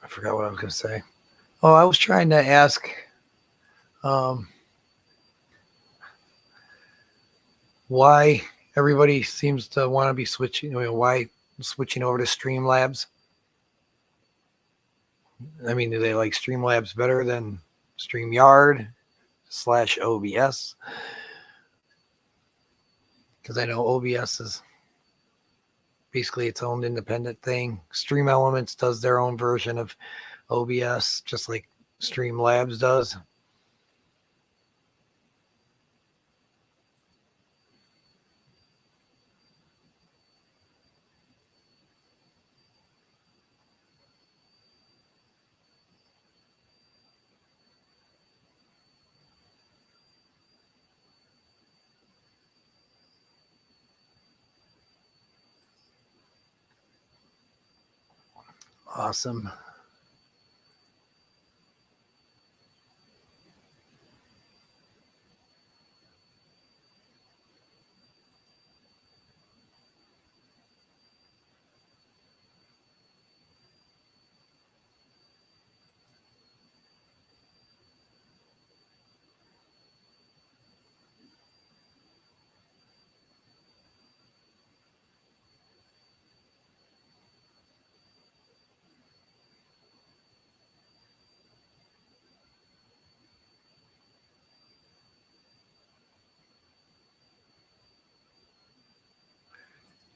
forgot what I was going to say. Oh, I was trying to ask why everybody seems to want to be switching. Why switching over to Streamlabs? I mean, do they like Streamlabs better than StreamYard/OBS? Because I know OBS is basically its own independent thing. Stream Elements does their own version of OBS, just like Streamlabs does. Awesome.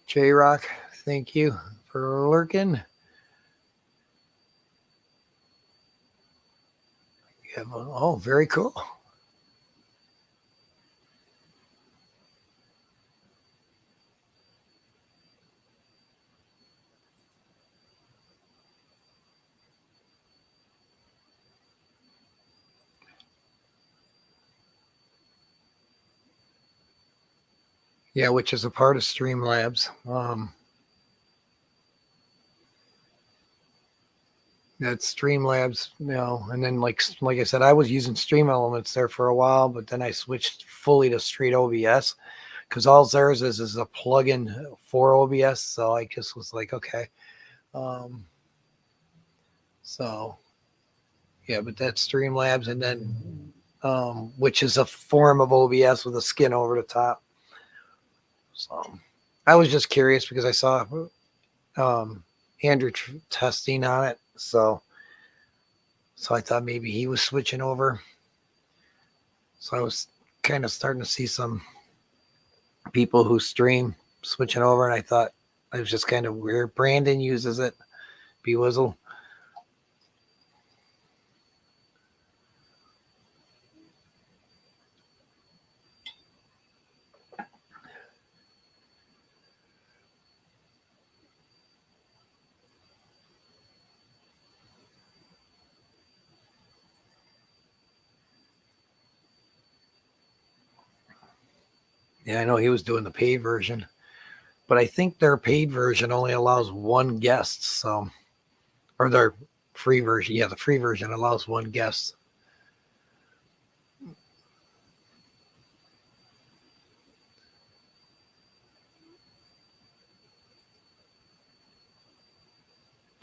J-Rock, thank you for lurking. Oh, very cool. Yeah, which is a part of Streamlabs. That's Streamlabs, and then like I said, I was using Stream Elements there for a while, but then I switched fully to straight OBS because all theirs is a plugin for OBS. So I just was like, okay. So yeah, but that's Streamlabs, and then which is a form of OBS with a skin over the top. So I was just curious because I saw Andrew testing on it, so I thought maybe he was switching over. So I was kind of starting to see some people who stream switching over, and I thought it was just kind of weird. Brandon uses it, Bewizzle. Yeah, I know he was doing the paid version, but I think their paid version only allows one guest. So, or their free version, yeah, the free version allows one guest.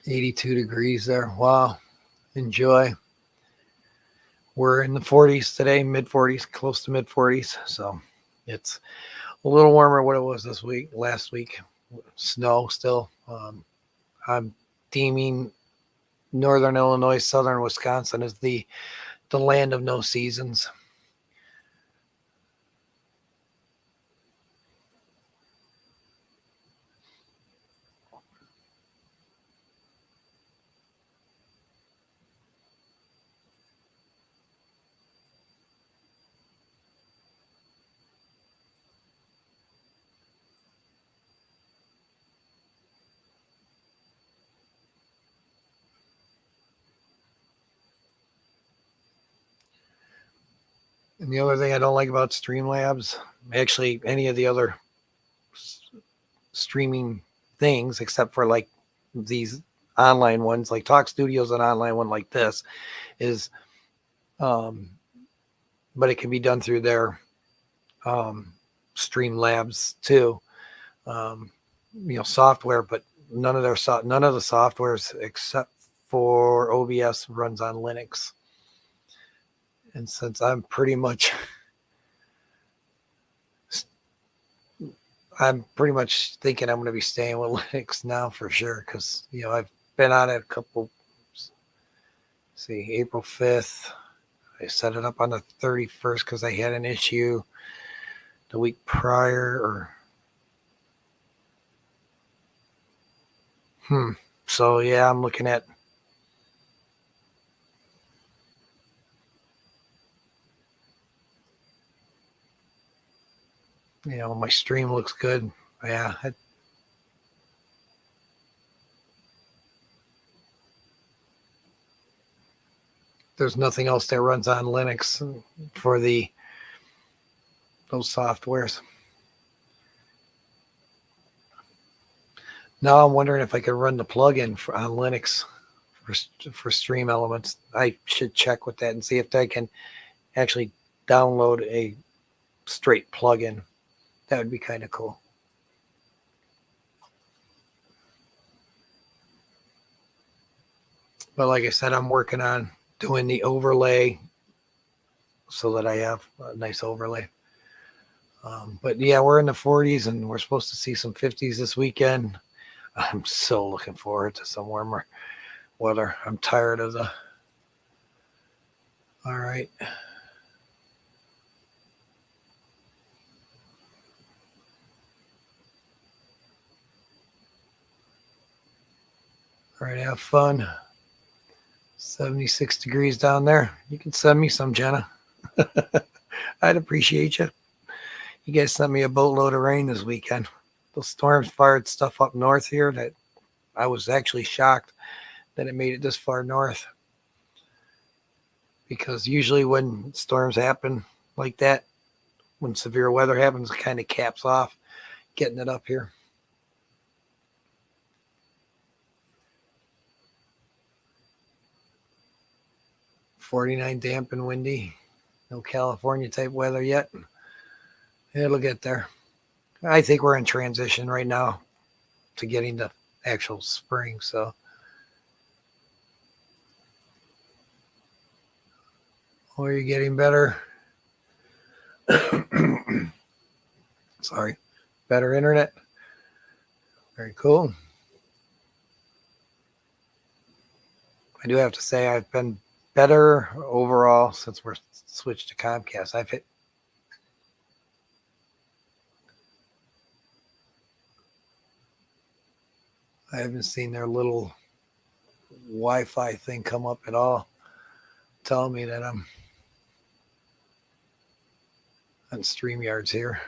$82 degrees there. Wow. Enjoy. We're in the 40s today, mid 40s, close to mid 40s. So it's a little warmer than what it was this week, last week. Snow still. I'm deeming Northern Illinois, Southern Wisconsin as the land of no seasons. And the other thing I don't like about Streamlabs, actually any of the other streaming things, except for like these online ones, like Talk Studios, an online one like this, is, but it can be done through their Streamlabs too, software, but none of the softwares except for OBS runs on Linux. And since I'm pretty much thinking I'm going to be staying with Linux now for sure, because I've been on it a couple. See, April 5th, I set it up on the 31st because I had an issue the week prior, so yeah, I'm looking at my stream looks good. Yeah, there's nothing else that runs on Linux for those softwares. Now I'm wondering if I could run the plugin on Linux for Stream Elements. I should check with that and see if I can actually download a straight plugin. That would be kind of cool. But like I said, I'm working on doing the overlay so that I have a nice overlay. But yeah, we're in the 40s and we're supposed to see some 50s this weekend. I'm so looking forward to some warmer weather. I'm tired of the... All right. All right, have fun. 76 degrees down there. You can send me some, Jenna. I'd appreciate you. You guys sent me a boatload of rain this weekend. Those storms fired stuff up north here that I was actually shocked that it made it this far north. Because usually when storms happen like that, when severe weather happens, it kind of caps off getting it up here. .49 damp and windy. No California type weather yet. It'll get there. I think we're in transition right now to getting to actual spring. So, oh, are you getting better? Sorry. Better internet. Very cool. I do have to say I've been better overall since we're switched to Comcast. I haven't seen their little Wi-Fi thing come up at all, telling me that I'm on StreamYards here.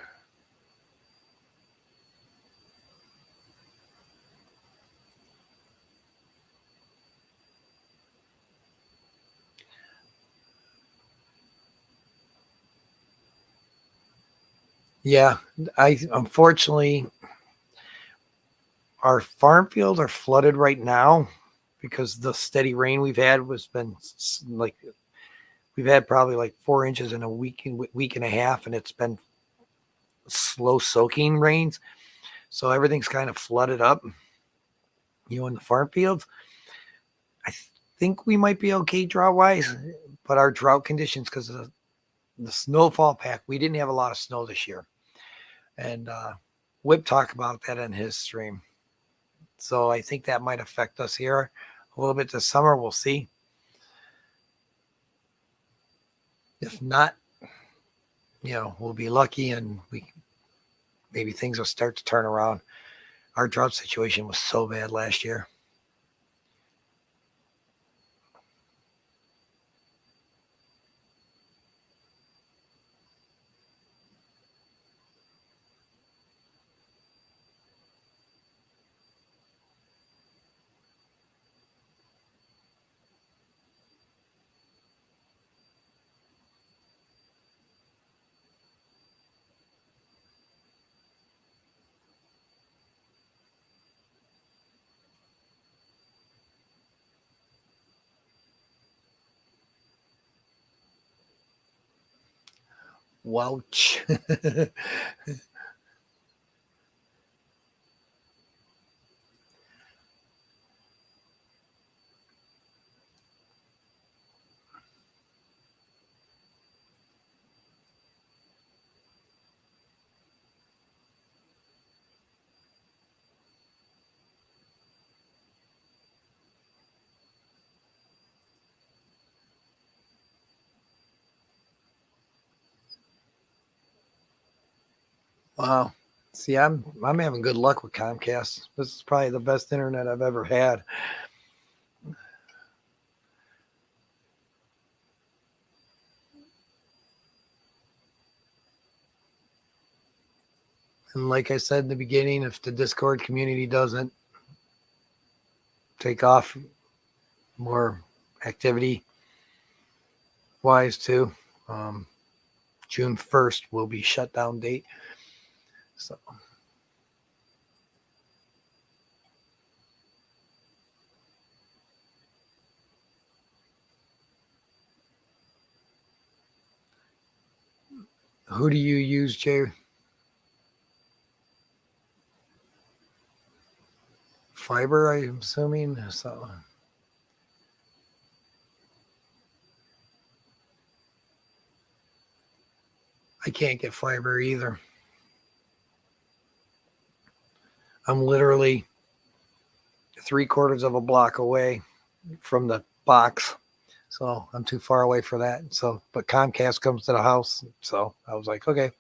Yeah, unfortunately, our farm fields are flooded right now because the steady rain we've had has been like, we've had probably like 4 inches in a week and a half, and it's been slow soaking rains. So everything's kind of flooded up, in the farm fields. I think we might be okay drought wise, but our drought conditions, because of the snowfall pack, we didn't have a lot of snow this year. And Whip talked about that in his stream. So I think that might affect us here a little bit this summer. We'll see. If not, we'll be lucky and maybe things will start to turn around. Our drought situation was so bad last year. Wouch. Wow. See, I'm having good luck with Comcast. This is probably the best internet I've ever had. And like I said in the beginning, if the Discord community doesn't take off more activity wise too, June 1st will be shutdown date. So Who do you use, Jay? Fiber, I'm assuming. So I can't get fiber either. I'm literally 3/4 of a block away from the box. So I'm too far away for that. So, but Comcast comes to the house. So I was like, okay.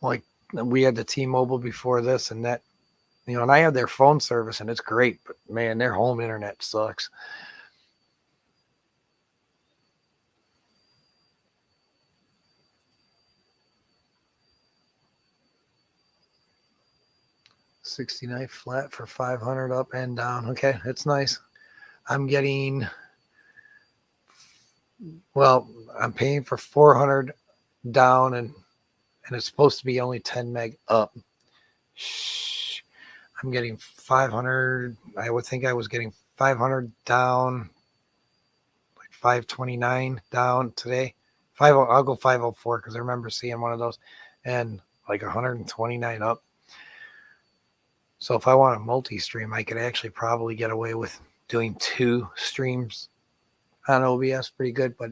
Like we had the T-Mobile before this, and that, and I have their phone service, and it's great. But man, their home internet sucks. $69 flat for 500 up and down. Okay, that's nice. I'm getting, well, I'm paying for 400 down, and it's supposed to be only 10 meg up. Shh. I'm getting 500. I would think I was getting 500 down, like 529 down today. I'll go 504 because I remember seeing one of those, and like 129 up. So if I want a multi-stream, I could actually probably get away with doing 2 streams on OBS pretty good, but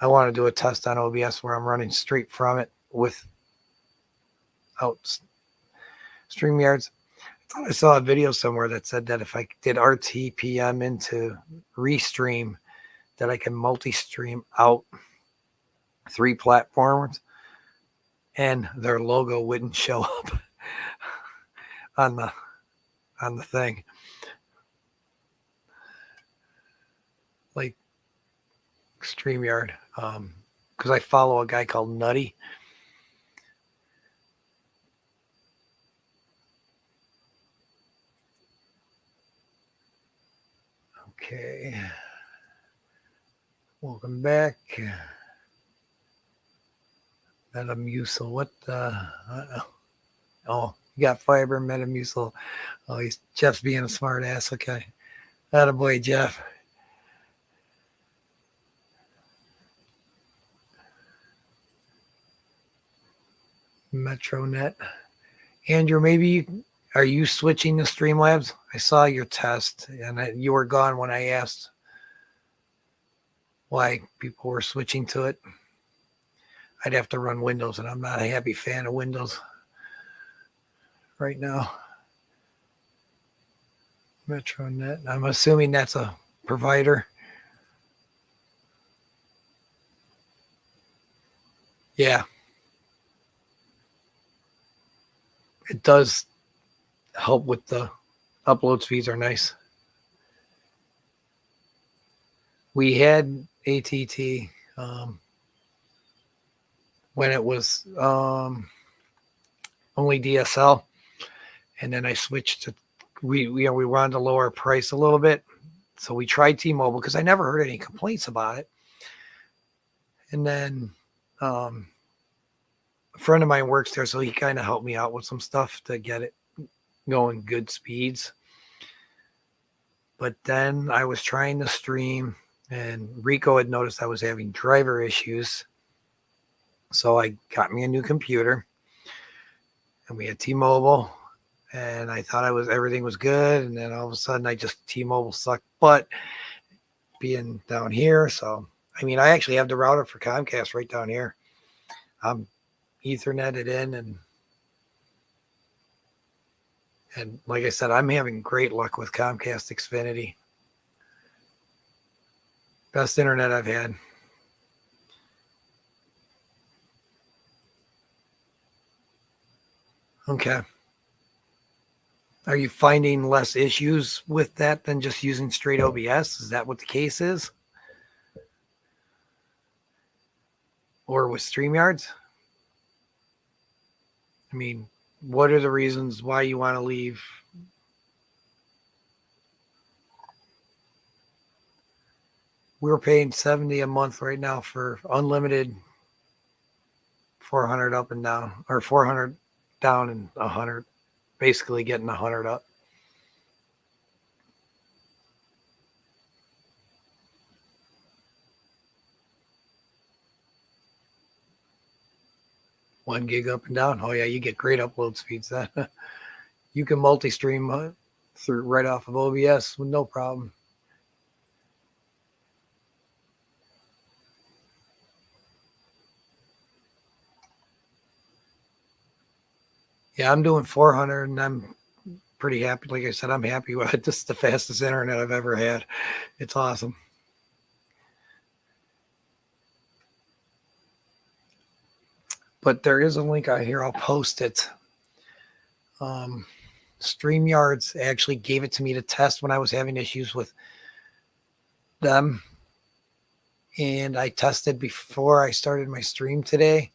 I want to do a test on OBS where I'm running straight from it without StreamYards. I thought I saw a video somewhere that said that if I did RTPM into Restream, that I can multi-stream out 3 platforms and their logo wouldn't show up on the thing. Like StreamYard. Because I follow a guy called Nutty. Okay. Welcome back. Metamucil. What the? Oh, you got fiber, Metamucil. Oh, Jeff's being a smart ass. Okay. Attaboy, Jeff. Metronet. Andrew, maybe are you switching to Streamlabs? I saw your test, and you were gone when I asked why people were switching to it. I'd have to run Windows, and I'm not a happy fan of Windows right now. Metronet. I'm assuming that's a provider. Yeah. It does help with the upload speeds are nice. We had ATT when it was only DSL, and then I switched to we wanted to lower price a little bit, so we tried T-Mobile because I never heard any complaints about it. And then a friend of mine works there, so he kind of helped me out with some stuff to get it going good speeds. But then I was trying to stream, and Rico had noticed I was having driver issues. So I got me a new computer, and we had T-Mobile, and I thought everything was good. And then all of a sudden T-Mobile sucked butt being down here. So, I mean, I actually have the router for Comcast right down here. I'm Etherneted in, and like I said, I'm having great luck with Comcast Xfinity. Best internet I've had. Okay. Are you finding less issues with that than just using straight OBS? Is that what the case is? Or with StreamYards? I mean, what are the reasons why you want to leave? We're paying $70 a month right now for unlimited 400 up and down, or 400 down and 100 basically getting 100 up. One gig up and down. Oh yeah, you get great upload speeds then. You can multi-stream through right off of OBS with no problem. Yeah, I'm doing 400 and I'm pretty happy. Like I said, I'm happy with it. This is the fastest internet I've ever had. It's awesome. But there is a link out here. I'll post it. StreamYards actually gave it to me to test when I was having issues with them. And I tested before I started my stream today.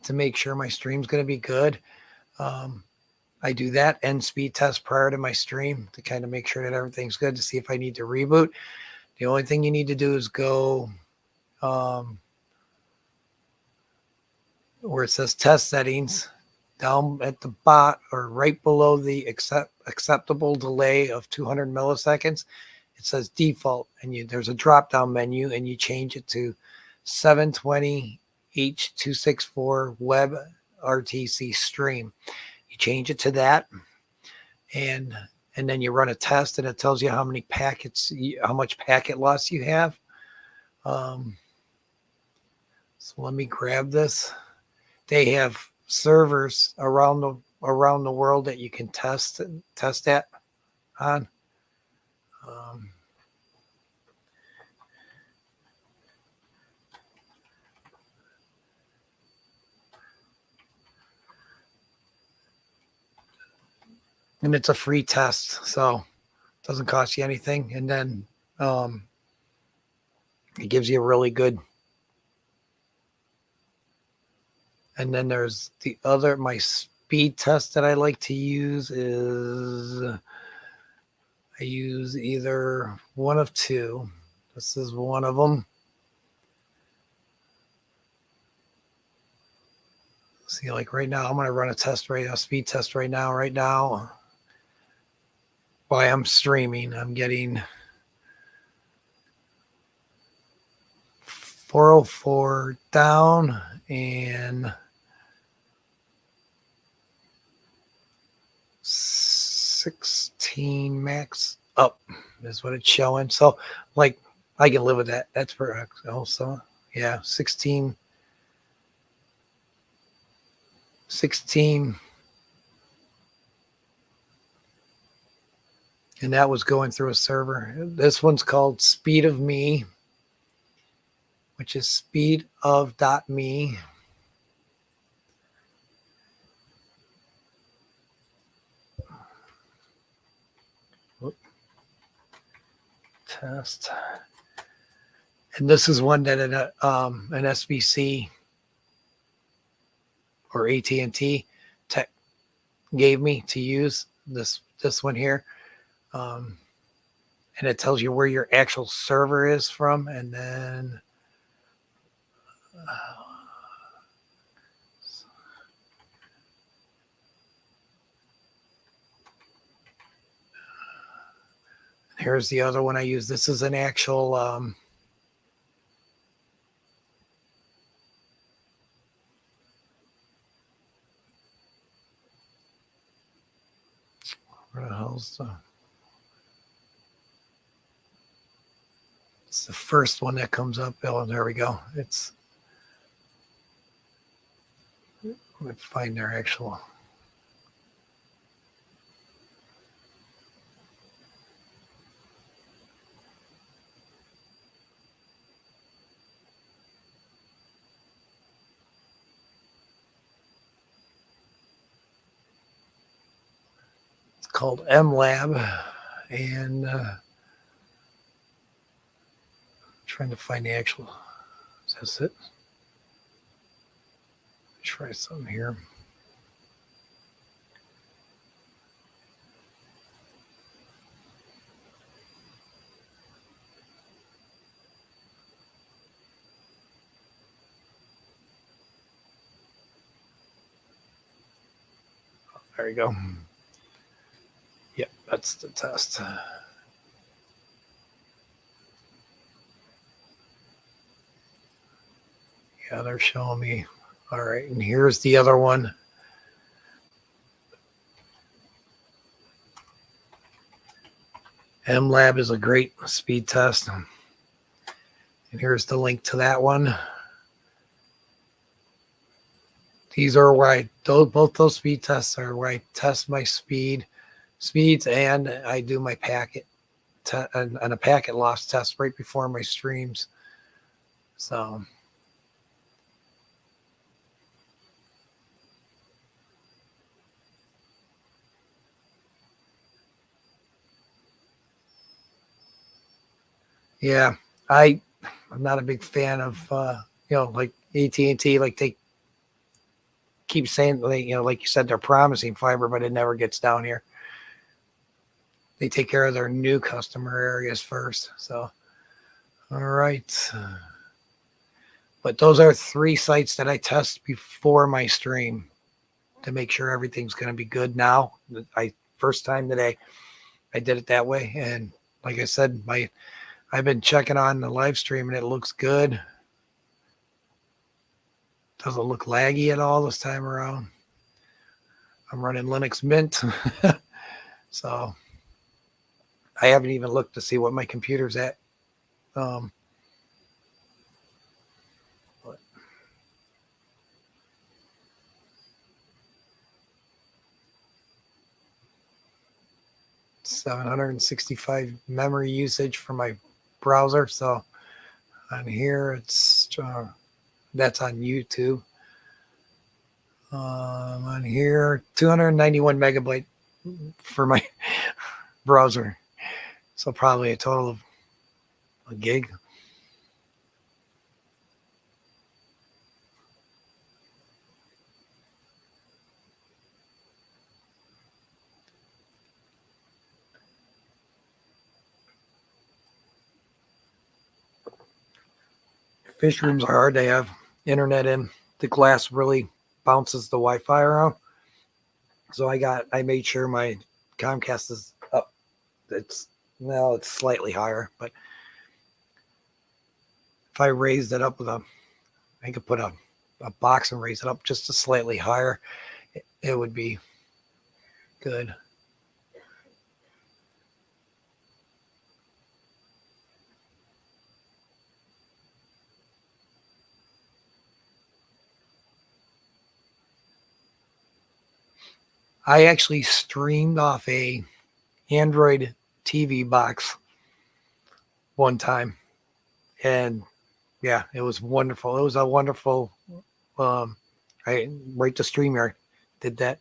To make sure my stream's going to be good. I do that and speed test prior to my stream to kind of make sure that everything's good to see if I need to reboot. The only thing you need to do is go where it says test settings down at the bottom or right below the acceptable delay of 200 milliseconds. It says default and there's a drop down menu and you change it to 720 H.264 web RTC stream. You change it to that and then you run a test and it tells you how many packets, how much packet loss you have. So let me grab this. They have servers around the world that you can test at on. And it's a free test, so it doesn't cost you anything. And then it gives you a really good. And then there's the other, my speed test that I like to use is I use either one of two. This is one of them. See, like right now, I'm going to run a test right now, speed test right now. Right now, while I'm streaming, I'm getting 404 down and 16 max up is what it's showing. So like I can live with that. That's correct. Also, yeah, 16. And that was going through a server. This one's called Speed of Me, which is speedof.me. Test. And this is one that an SBC or AT&T tech gave me to use. This one here. And it tells you where your actual server is from. And then here's the other one I use. This is an actual where the hell's the it's the first one that comes up. Oh, there we go. It's let me find their actual. It's called MLab, and trying to find the actual. Is this it? Try something here. There you go. Yep, that's the test. Yeah, they're showing me. All right, and here's the other one. MLab is a great speed test. And here's the link to that one. These are where both those speed tests are where I test my speeds, and I do my packet and a packet loss test right before my streams. So yeah, I'm not a big fan of like AT&T, like they keep saying, like you said, they're promising fiber, but it never gets down here. They take care of their new customer areas first. So, all right. But those are 3 sites that I test before my stream to make sure everything's going to be good. Now, first time today, I did it that way. And like I said, I've been checking on the live stream and it looks good. Doesn't look laggy at all this time around. I'm running Linux Mint. So I haven't even looked to see what my computer's at. 765 memory usage for my browser. So on here, it's that's on YouTube. On here, 291 megabyte for my browser. So probably a total of a gig. Fish rooms are hard. They have internet in. The glass really bounces the Wi-Fi around. So I made sure my Comcast is up. It's slightly higher, but if I raised it up I could put a box and raise it up just a slightly higher. It would be good. I actually streamed off a Android TV box one time, and yeah, it was wonderful. It was a wonderful. Right to StreamYard did that.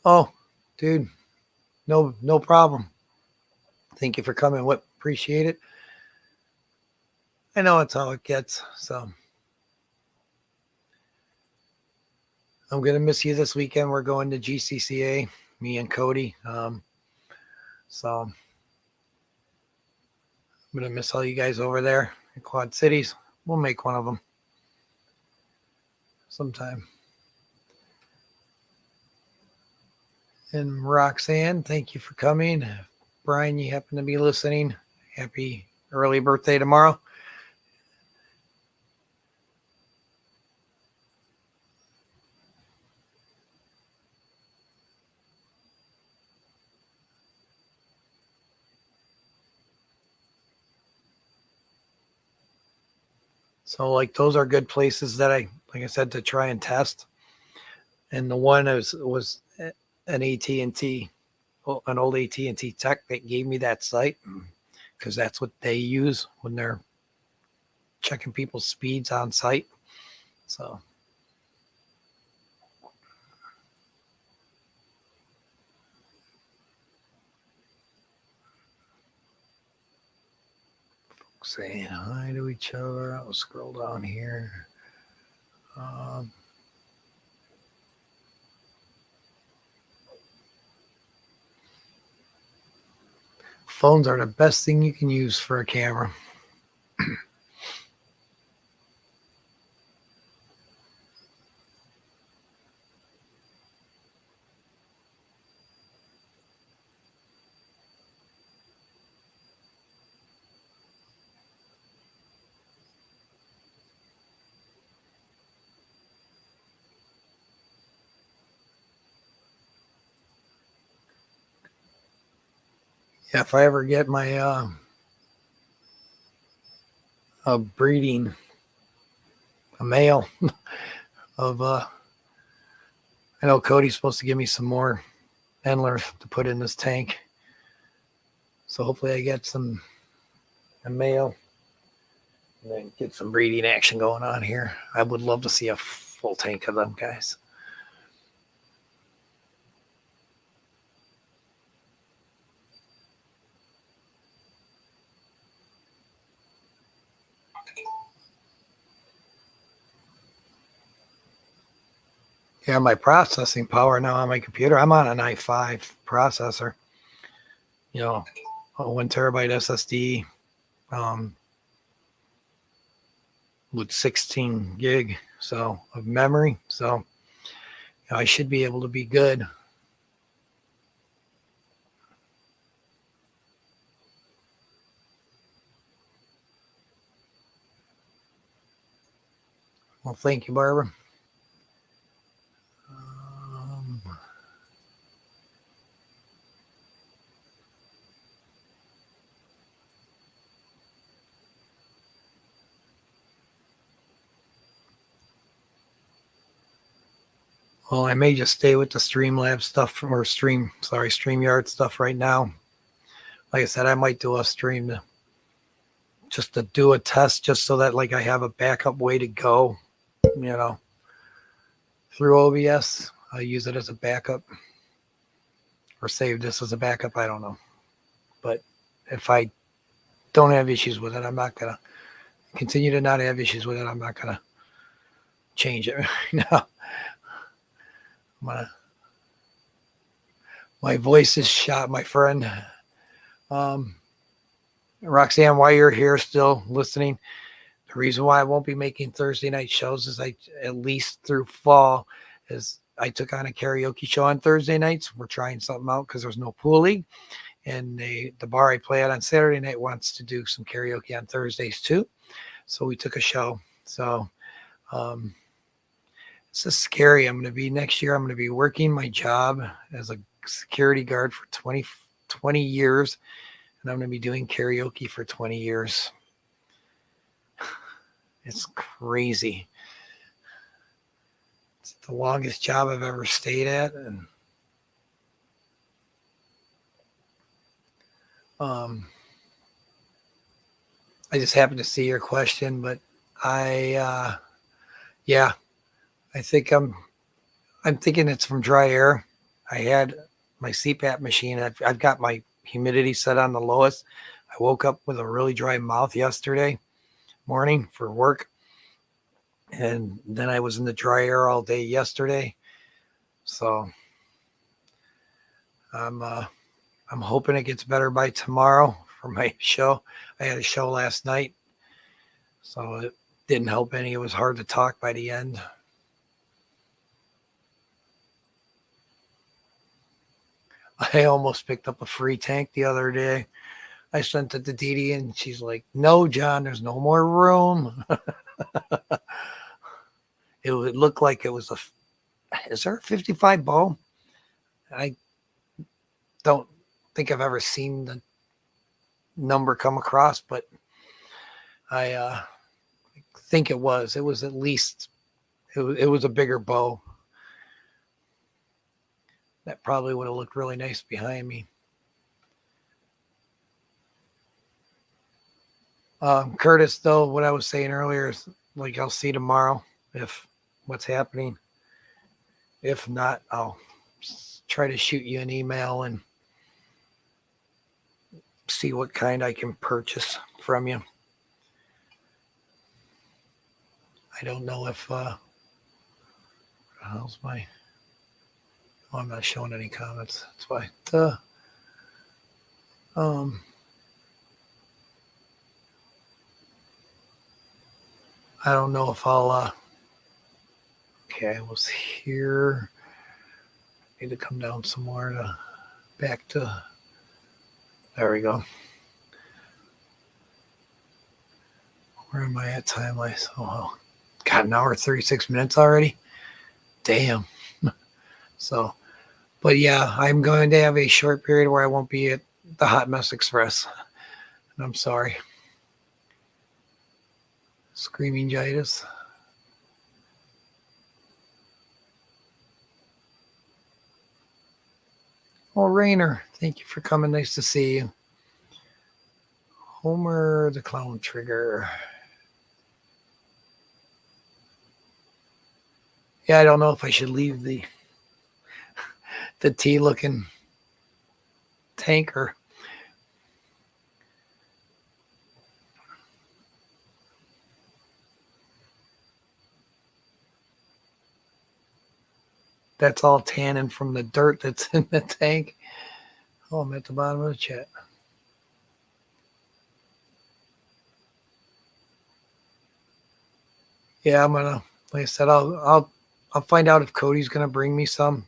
Oh, dude, no problem. Thank you for coming. Appreciate it. I know it's how it gets. So I'm gonna miss you this weekend. We're going to GCCA, me and Cody. So I'm gonna miss all you guys over there in Quad Cities. We'll make one of them sometime. And Roxanne, thank you for coming. Brian, you happen to be listening. Happy early birthday tomorrow. So like those are good places that like I said, to try and test. And the one was an AT&T, an old AT&T tech that gave me that site because that's what they use when they're checking people's speeds on site. So folks saying hi to each other. I'll scroll down here. Phones are the best thing you can use for a camera. Yeah, if I ever get my breeding a male of I know Cody's supposed to give me some more endlers to put in this tank. So hopefully I get a male and then get some breeding action going on here. I would love to see a full tank of them guys. Yeah, my processing power now on my computer, I'm on an i5 processor. You know, a 1 terabyte SSD with 16 gig of memory. So you know, I should be able to be good. Well, thank you, Barbara. Well, I may just stay with the Streamlabs stuff or StreamYard stuff right now. Like I said, I might do a stream just to do a test just so that like I have a backup way to go, you know, through OBS. I'll use it as a backup or save this as a backup. I don't know. But if I don't have issues with it, I'm not going to continue to not have issues with it. I'm not going to change it right now. My voice is shot, my friend. Roxanne, while you're here still listening, the reason why I won't be making Thursday night shows is at least through fall, is I took on a karaoke show on Thursday nights. We're trying something out because there's no pool league. And the bar I play at on Saturday night wants to do some karaoke on Thursdays too. So we took a show. So this is scary. Next year, I'm going to be working my job as a security guard for 20 years. And I'm going to be doing karaoke for 20 years. It's crazy. It's the longest job I've ever stayed at. And I just happened to see your question, but I think I'm thinking it's from dry air. I had my CPAP machine. I've got my humidity set on the lowest. I woke up with a really dry mouth yesterday morning for work. And then I was in the dry air all day yesterday. So I'm hoping it gets better by tomorrow for my show. I had a show last night, so it didn't help any. It was hard to talk by the end. I almost picked up a free tank the other day. I sent it to Dee Dee, and she's like, "No, John, there's no more room." It would look like it was is there a 55 bow? I don't think I've ever seen the number come across, but I think it was at least, it was a bigger bow. That probably would have looked really nice behind me. Curtis, though, what I was saying earlier is like, I'll see tomorrow if what's happening. If not, I'll try to shoot you an email and see what kind I can purchase from you. I don't know if how's my I'm not showing any comments. That's why. I don't know if I'll okay, I was here. Need to come down some more back to there we go. Where am I at time-wise? Oh, got an hour 36 minutes already. Damn. So, but yeah, I'm going to have a short period where I won't be at the Hot Mess Express. And I'm sorry. Screaming Gitis. Oh, Rainer, thank you for coming. Nice to see you. Homer the Clown Trigger. Yeah, I don't know if I should leave the T-looking tanker. That's all tannin from the dirt that's in the tank. Oh, I'm at the bottom of the chat. Yeah, I'm gonna. Like I said, I'll find out if Cody's gonna bring me some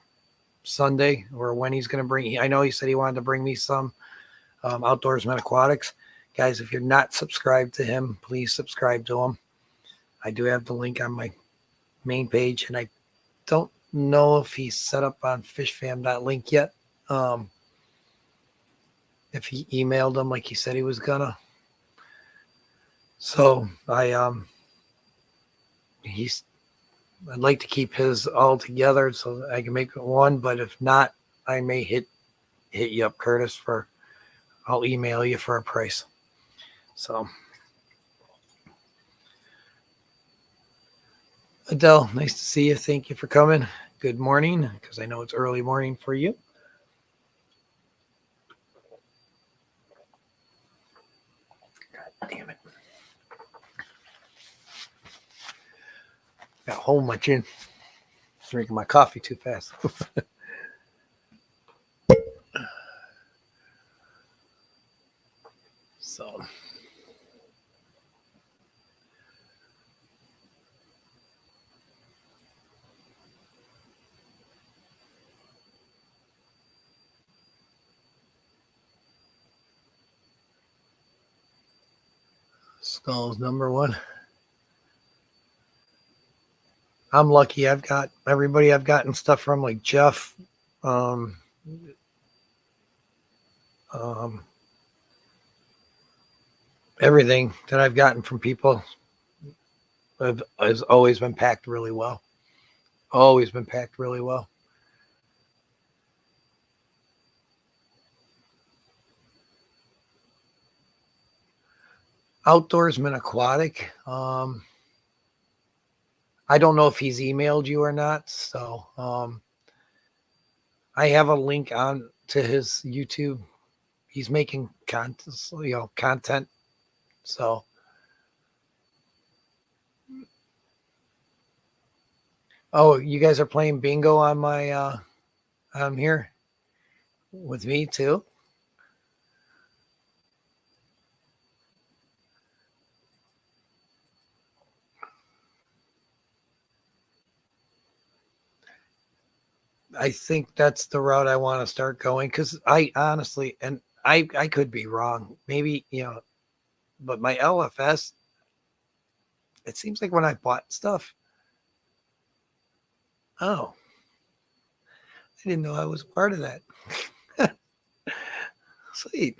Sunday or when he's gonna bring. I know he said he wanted to bring me some Outdoorsman Aquatics. Guys, if you're not subscribed to him, please subscribe to him. I do have the link on my main page, and I don't know if he's set up on fishfam.link yet. If he emailed him like he said he was gonna. So I'd like to keep his all together so that I can make one, but if not, I may hit you up, Curtis, I'll email you for a price. So Adele, nice to see you. Thank you for coming. Good morning, because I know it's early morning for you. God damn it. Got a whole much in. Drinking my coffee too fast. So Skull's number one. I'm lucky. I've got everybody I've gotten stuff from, like Jeff, everything that I've gotten from people has always been packed really well. Always been packed really well. Outdoorsman Aquatic. I don't know if he's emailed you or not. So I have a link on to his YouTube. He's making content. So oh, you guys are playing bingo on my I'm here with me too. I think that's the route I want to start going, because I honestly, and I could be wrong, maybe, but my LFS, it seems like when I bought stuff, oh, I didn't know I was part of that. Sweet.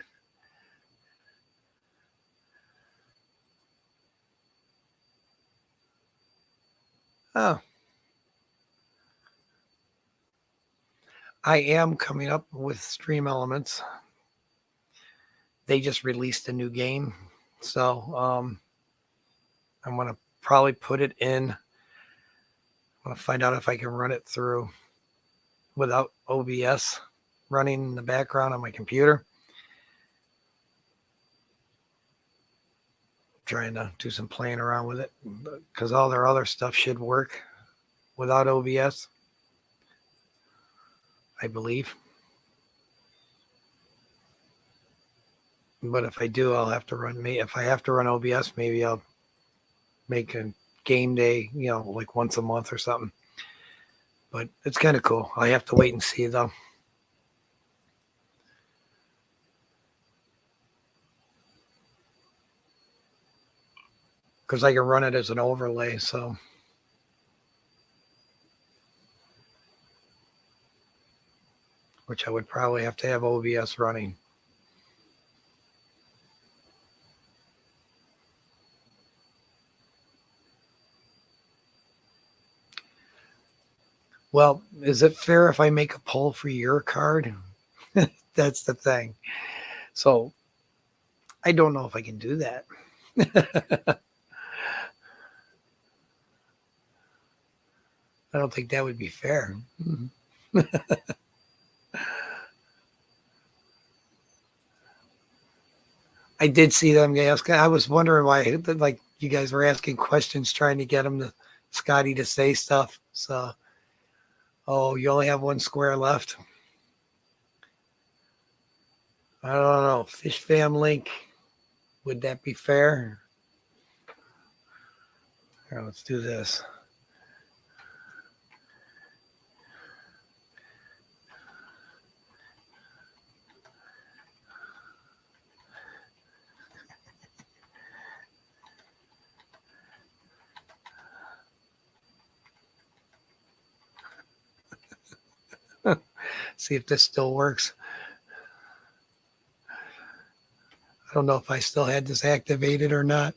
Oh, I am coming up with Stream Elements. They just released a new game, so I'm gonna probably put it in. I'm gonna find out if I can run it through without OBS running in the background on my computer. Trying to do some playing around with it, because all their other stuff should work without OBS, I believe. But if I do, I'll have to run if I have to run OBS, maybe I'll make a game day, like once a month or something. But it's kind of cool. I have to wait and see though. Because I can run it as an overlay, so. Which I would probably have to have OBS running. Well, is it fair if I make a poll for your card? That's the thing. So I don't know if I can do that. I don't think that would be fair. I did see them ask. I was wondering why, like, you guys were asking questions, trying to get him to Scotty to say stuff. So, oh, you only have one square left. I don't know. Fish Fam link. Would that be fair? All right, let's do this. See if this still works. I don't know if I still had this activated or not.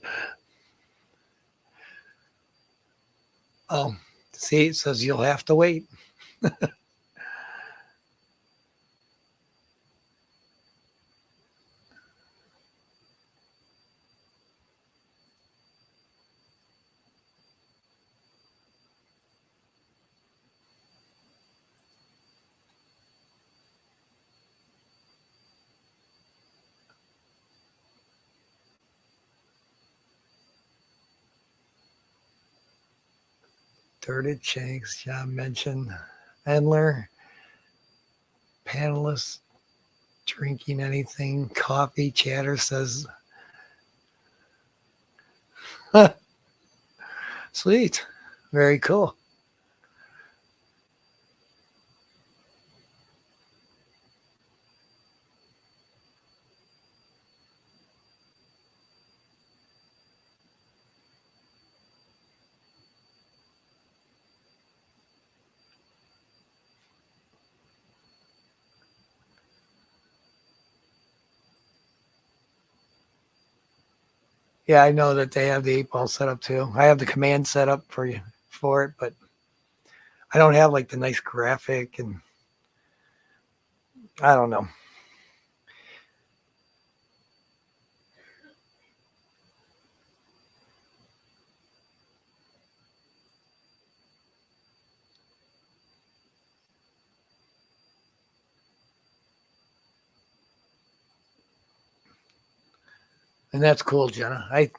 Oh, see, it says you'll have to wait. Dirted Shanks, John mentioned. Endler, panelists drinking anything. Coffee chatter says, sweet. Very cool. Yeah, I know that they have the 8-ball set up too. I have the command set up for you for it, but I don't have like the nice graphic, and I don't know. And that's cool, Jenna. I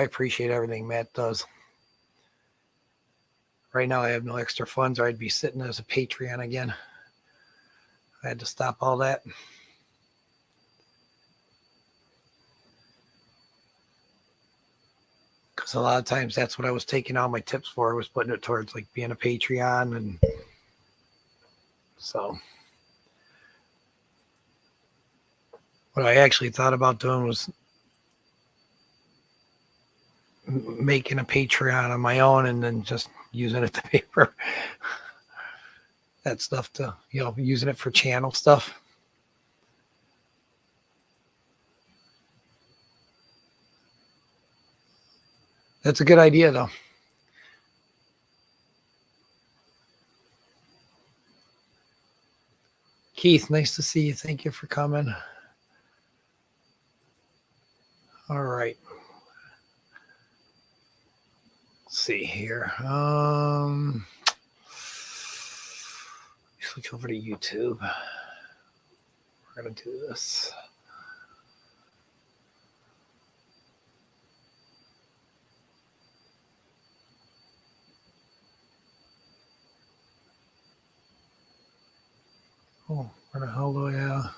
appreciate everything Matt does. Right now I have no extra funds, or I'd be sitting as a Patreon again. I had to stop all that. Because a lot of times that's what I was taking all my tips for. I was putting it towards like being a Patreon. And so what I actually thought about doing was making a Patreon on my own and then just using it to pay for that stuff, to, using it for channel stuff. That's a good idea, though. Keith, nice to see you. Thank you for coming. All right. Let's see here. Switch over to YouTube. We're going to do this. Oh, where the hell do I...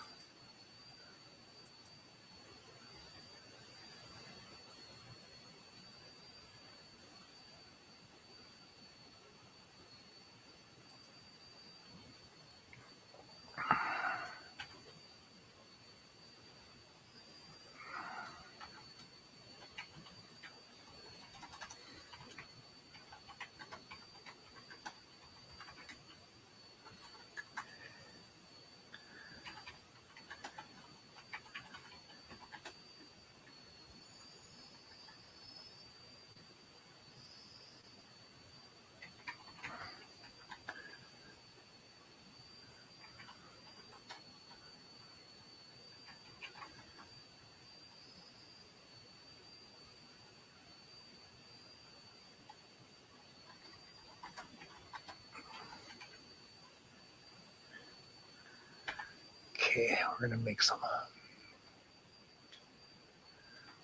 Okay, we're going to make some.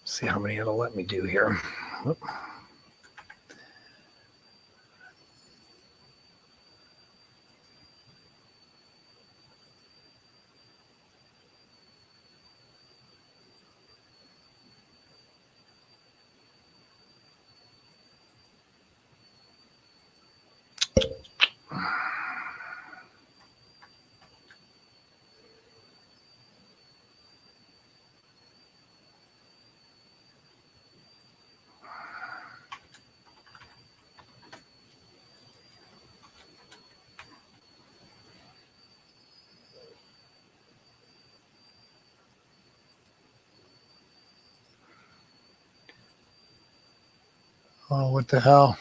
See how many it'll let me do here. Whoop. Oh, what the hell?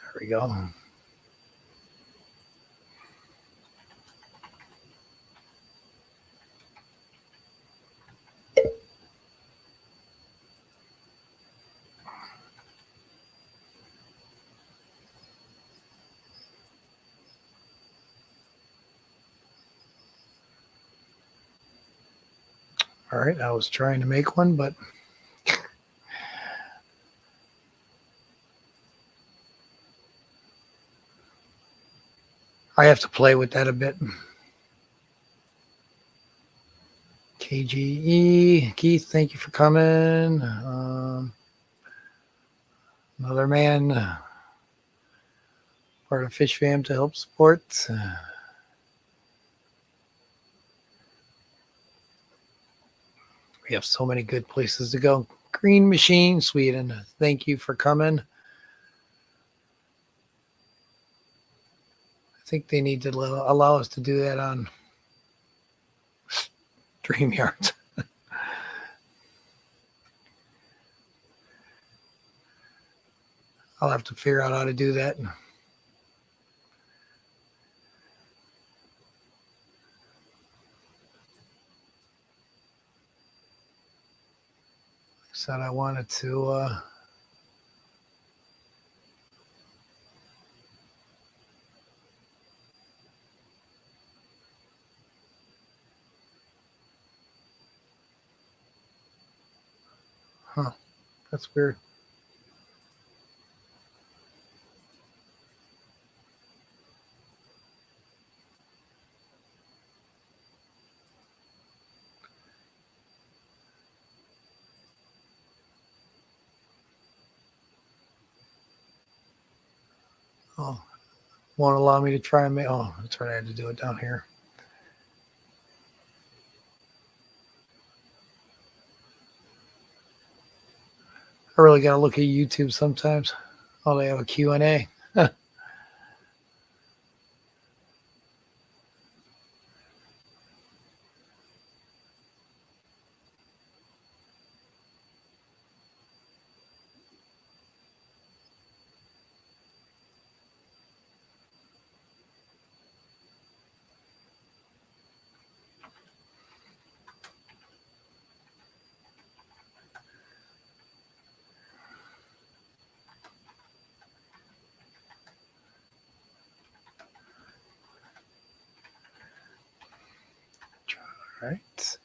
There we go. All right, I was trying to make one, but I have to play with that a bit. KGE, Keith, thank you for coming. Another man, part of Fish Fam to help support. We have so many good places to go. Green Machine, Sweden, thank you for coming. I think they need to allow us to do that on StreamYard. I'll have to figure out how to do that. Said I wanted to that's weird. Oh, won't allow me to try and make. Oh, that's right. I had to do it down here. I really got to look at YouTube sometimes. Oh, they have a Q&A. All right.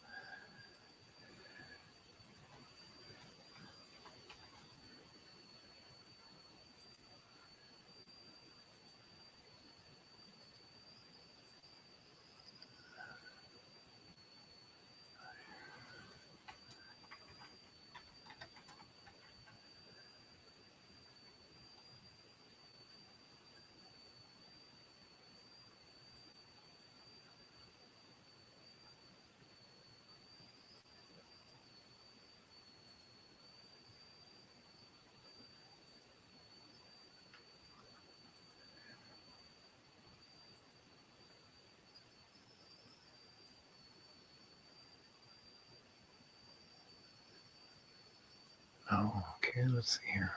Oh, okay. Let's see here.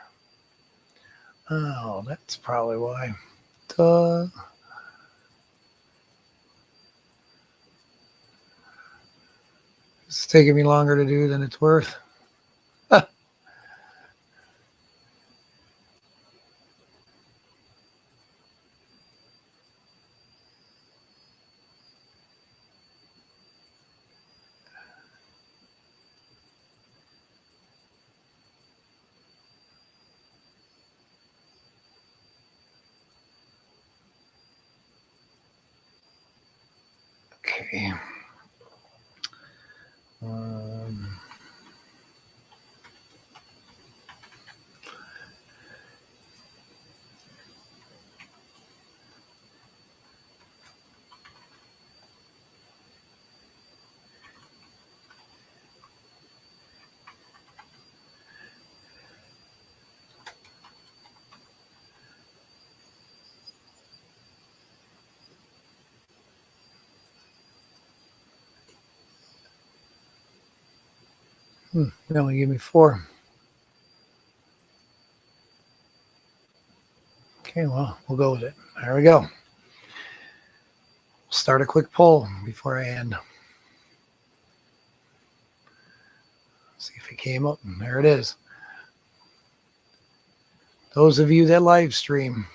Oh, that's probably why. Duh. It's taking me longer to do than it's worth. Okay. They only gave me 4. Okay, well, we'll go with it. There we go. Start a quick poll before I end. See if it came up. And there it is. Those of you that live stream,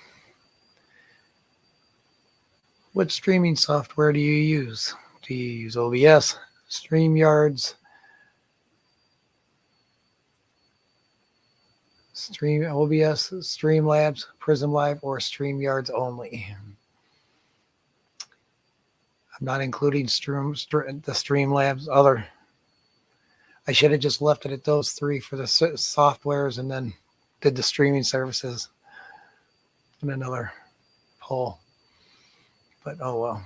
what streaming software do you use? Do you use OBS, StreamYards, OBS, Streamlabs, Prism Live, or StreamYards only? I'm not including the Streamlabs other. I should have just left it at those 3 for the softwares and then did the streaming services in another poll. But oh well.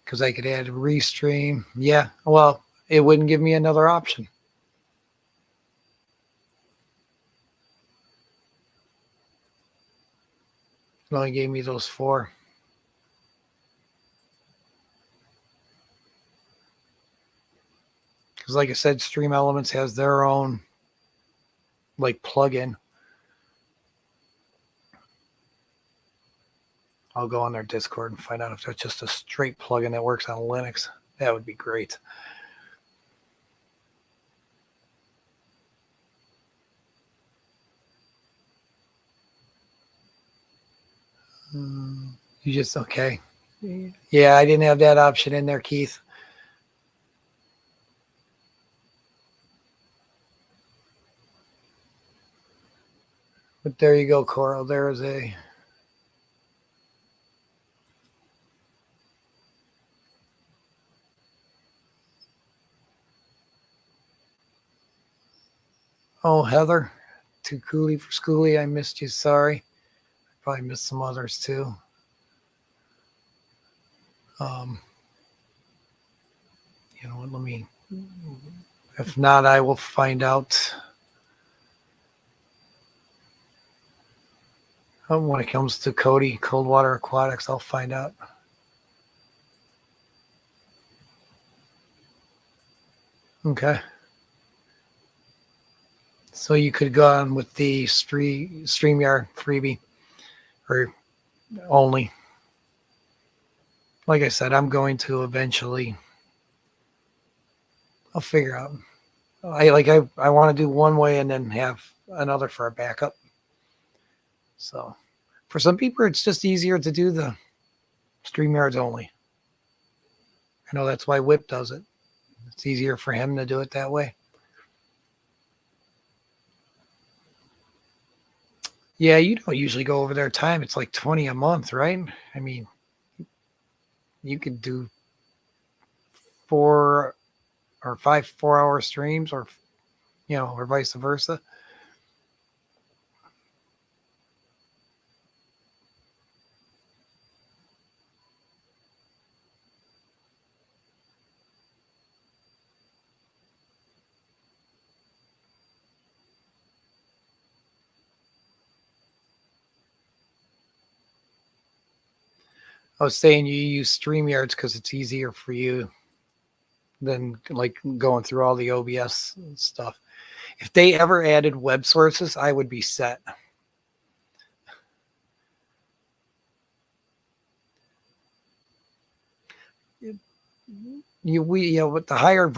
Because I could add restream. Yeah, well, it wouldn't give me another option. It only gave me those 4. Because like I said, Stream Elements has their own like plugin. I'll go on their Discord and find out if that's just a straight plugin that works on Linux. That would be great. You just, okay. Yeah, I didn't have that option in there, Keith. But there you go, Coral. There is a... Oh, Heather. Too coolie for schoolie. I missed you. Sorry. I probably missed some others too. You know what? Let me... If not, I will find out. When it comes to Cody, Coldwater Aquatics, I'll find out. Okay. So you could go on with the StreamYard freebie or only. Like I said, I'm going to eventually. I'll figure out. I want to do one way and then have another for a backup. So for some people, it's just easier to do the StreamYards only. I know that's why Whip does it. It's easier for him to do it that way. Yeah, you don't usually go over their time. It's like $20 a month, right? I mean, you could do 4 or 5 4-hour streams, or or vice versa. I was saying you use StreamYards because it's easier for you than like going through all the OBS stuff. If they ever added web sources, I would be set. With the higher,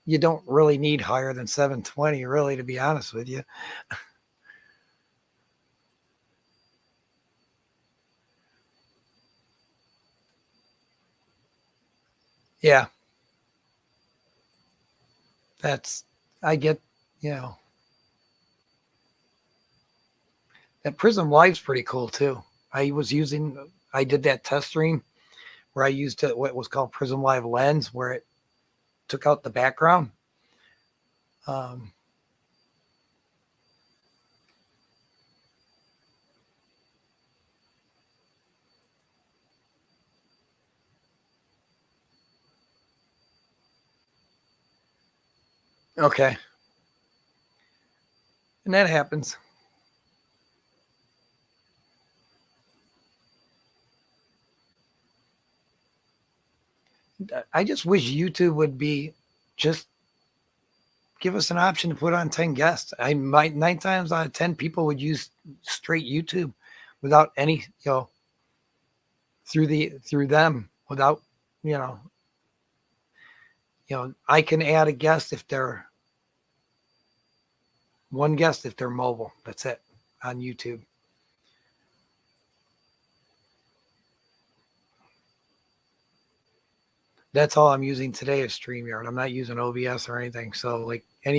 you don't really need higher than 720, really, to be honest with you. Yeah. I get, That Prism Live's pretty cool too. I did that test stream where I used what was called Prism Live Lens, where it took out the background. Okay. And that happens. I just wish YouTube would be just give us an option to put on 10 guests. I might 9 times out of 10 people would use straight YouTube without any, through them without, I can add a guest if they're one guest if they're mobile. That's it on YouTube. That's all I'm using today is StreamYard. I'm not using OBS or anything. So like I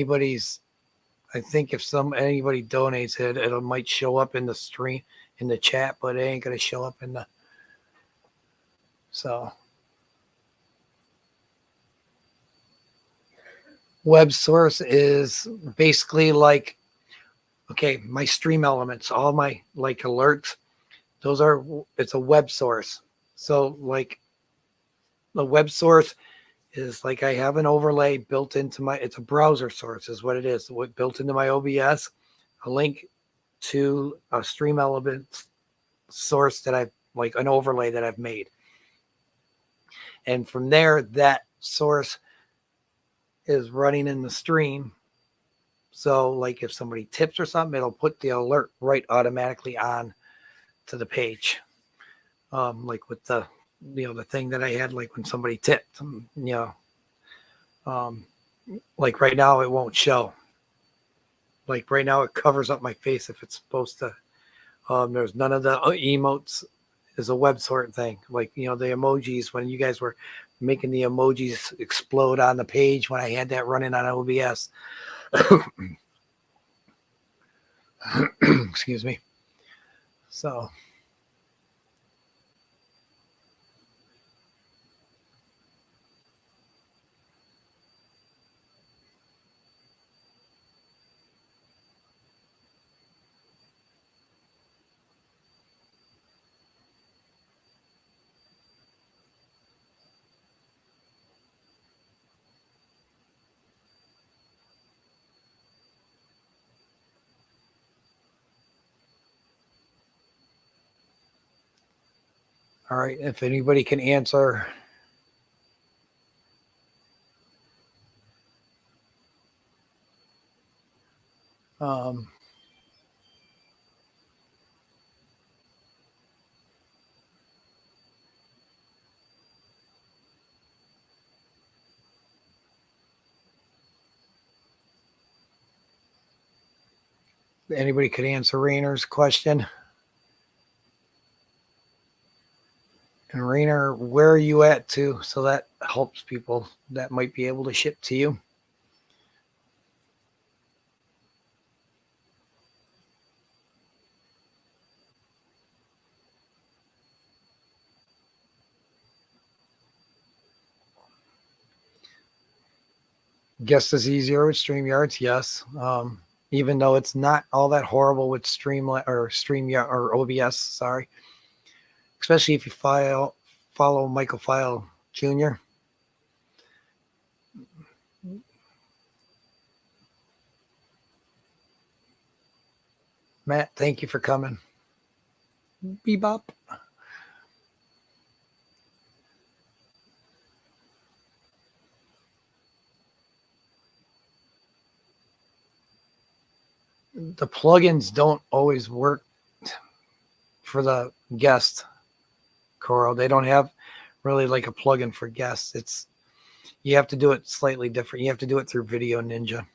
think if anybody donates it might show up in the stream in the chat, but it ain't gonna show up in the web source is basically like my stream elements, all my like alerts, it's a web source. So like the web source is like I have an overlay built into it's a browser source is what it is. Built into my OBS, a link to a stream element source that I've like an overlay that I've made. And from there, that source is running in the stream. So like if somebody tips or something, it'll put the alert right automatically on to the page. Like with the thing that I had, like when somebody tipped, like right now it won't show. Like right now it covers up my face if it's supposed to. There's none of the emotes is a web sort thing. Like, the emojis, when you guys were making the emojis explode on the page when I had that running on OBS. Excuse me. So. All right, if anybody can answer. Anybody could answer Rainer's question. And Rainer, where are you at too? So that helps people that might be able to ship to you. Guess is easier with StreamYards, yes. Even though it's not all that horrible with StreamYard or OBS, sorry. Especially if you follow Michael File Jr. Matt, thank you for coming. Bebop. The plugins don't always work for the guest, Coral. They don't have really like a plugin for guests. You have to do it slightly different. You have to do it through Video Ninja,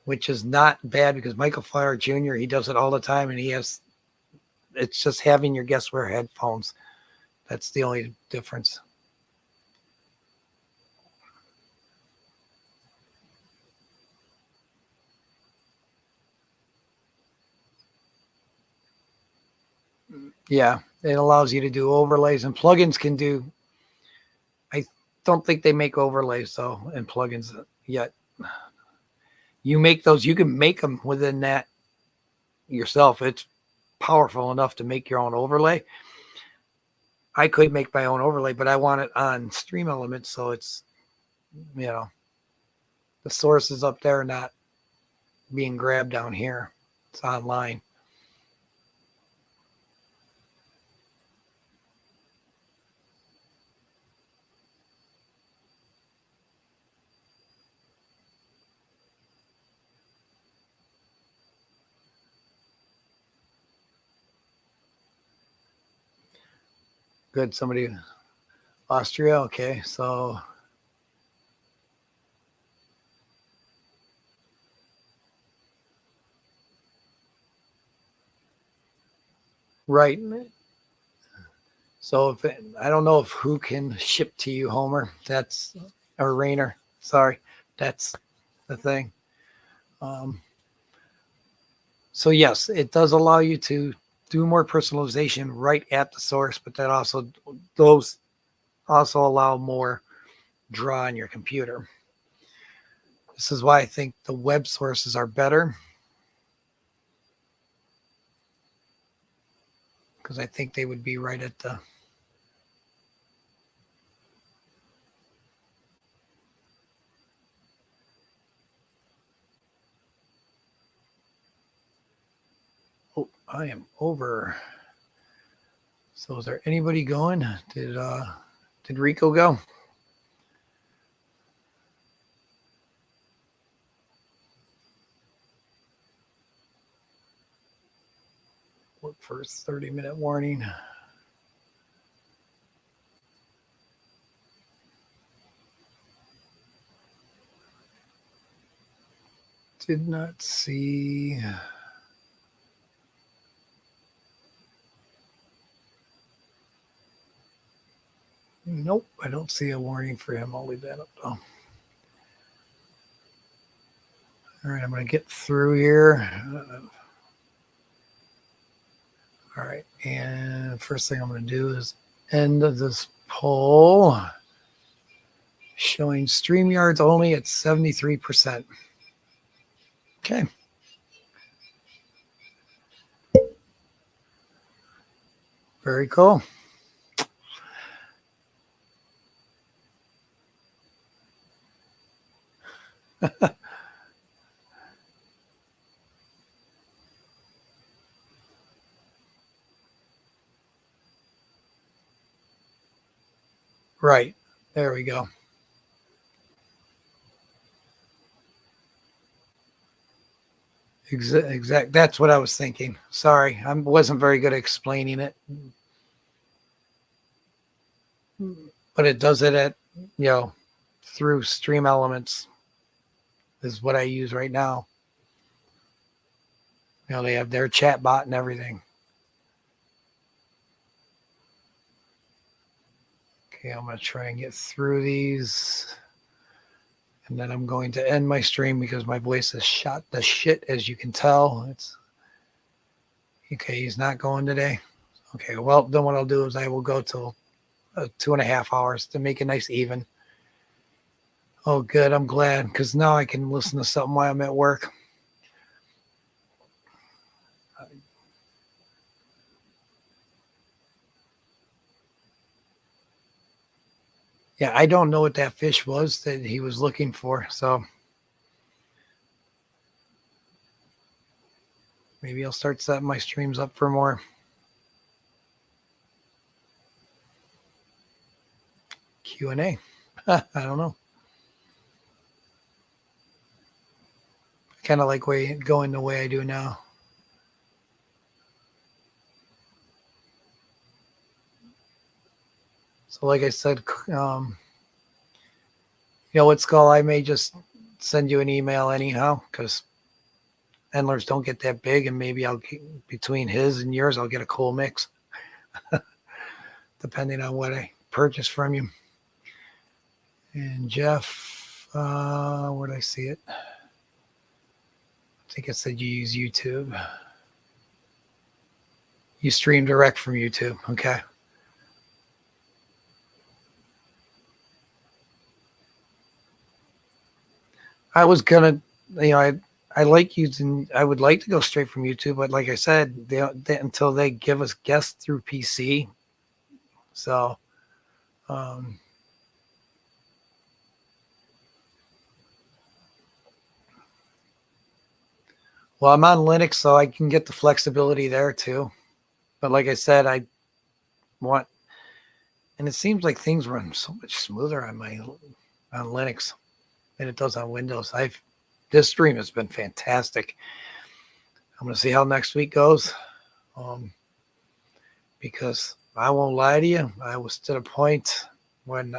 which is not bad because Michael Fire Jr., he does it all the time, and it's just having your guests wear headphones. That's the only difference. Yeah, it allows you to do overlays, and plugins can do. I don't think they make overlays though in plugins yet. You make those. You can make them within that yourself. It's powerful enough to make your own overlay. I could make my own overlay, but I want it on Stream Elements, so it's, you know, the source is up there, not being grabbed down here. It's online. Good. Somebody, Austria. Okay. So, right. So if I don't know if who can ship to you, Homer. That's, or Rainer. Sorry. That's the thing. So yes, it does allow you to do more personalization right at the source, but that also, those also allow more draw on your computer. This is why I think the web sources are better, because I think they would be right at the. Oh, I am over. So is there anybody going? Did Rico go? Look for a 30-minute warning. Did not see. Nope, I don't see a warning for him. I'll leave that up though. All right, I'm going to get through here. All right, and first thing I'm going to do is end this poll, showing StreamYards only at 73%. Okay. Very cool. Right. There we go. Exact. That's what I was thinking. Sorry, I wasn't very good at explaining it. But it does it at, through Stream Elements is what I use right now. They have their chat bot and everything. Okay, I'm going to try and get through these. And then I'm going to end my stream because my voice is shot the shit, as you can tell. It's okay. He's not going today. Okay, well, then what I'll do is I will go till 2.5 hours to make it nice even. Oh, good. I'm glad, because now I can listen to something while I'm at work. Yeah, I don't know what that fish was that he was looking for, so maybe I'll start setting my streams up for more Q&A. I don't know. I kind of like going the way I do now. So like I said, what, Skull, I may just send you an email anyhow, because Endlers don't get that big, and maybe I'll get, between his and yours, I'll get a cool mix, depending on what I purchase from you. And Jeff, where did I see it? I think it said you use YouTube. You stream direct from YouTube. Okay. I was gonna, I like using. I would like to go straight from YouTube, but like I said, until they give us guests through PC. So, um, well, I'm on Linux, so I can get the flexibility there too. But like I said, I want, and it seems like things run so much smoother on Linux than it does on Windows. This stream has been fantastic. I'm gonna see how next week goes, because I won't lie to you, I was to the point when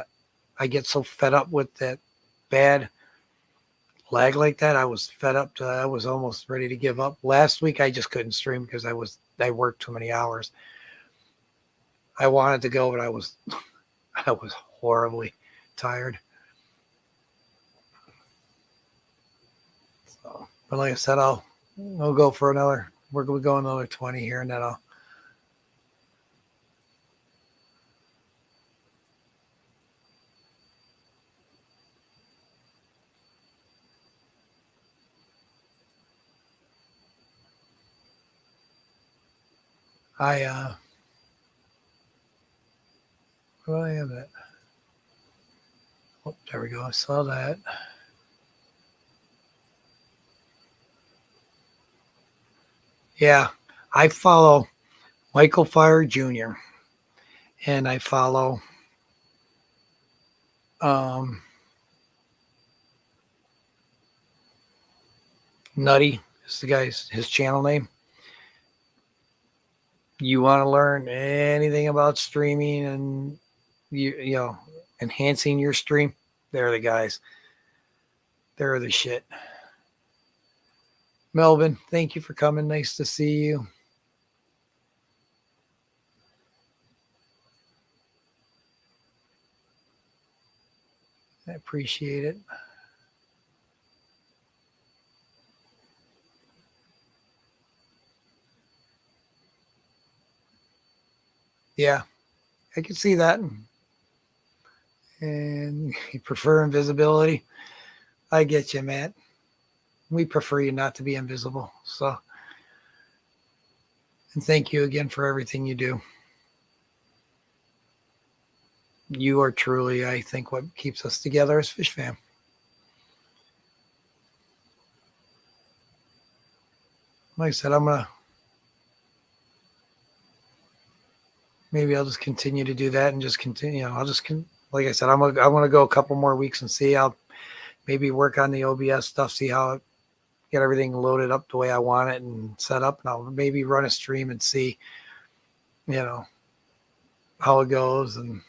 I get so fed up with that bad lag like that. I was fed up I was almost ready to give up. Last week I just couldn't stream because I worked too many hours. I wanted to go, but I was horribly tired. So, but like I said, I'll go for another. We're going to go another 20 here, and then I'll. Where do I have that? Oh, there we go. I saw that. Yeah, I follow Michael Fire Jr. and I follow Nutty is the guy's his channel name. You want to learn anything about streaming and you know enhancing your stream? They're the guys. They're the shit. Melvin, thank you for coming. Nice to see you. I appreciate it. Yeah, I can see that. And you prefer invisibility. I get you, Matt. We prefer you not to be invisible. So, and thank you again for everything you do. You are truly, I think, what keeps us together as Fish Fam. Like I said, maybe I'll just continue to do that and just continue. Like I said, I want to go a couple more weeks and see. I'll maybe work on the OBS stuff, see how get everything loaded up the way I want it and set up. And I'll maybe run a stream and see, how it goes. And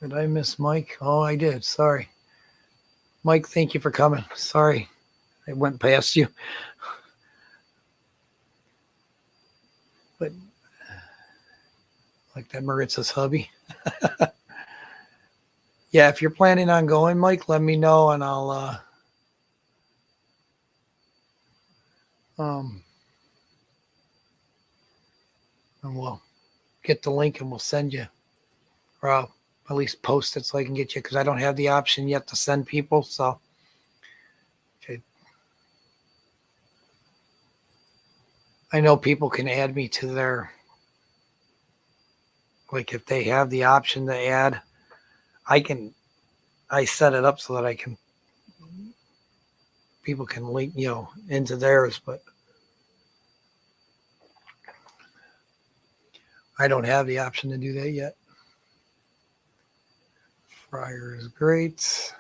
did I miss Mike? Oh, I did. Sorry. Mike, thank you for coming. Sorry, I went past you. But like that Maritza's hubby. Yeah, if you're planning on going, Mike, let me know and I'll and we'll get the link and we'll send you, or I'll at least post it so I can get you, because I don't have the option yet to send people. So, okay. I know people can add me to their, like if they have the option to add, I set it up so that people can link, into theirs, but I don't have the option to do that yet. Fryer is great.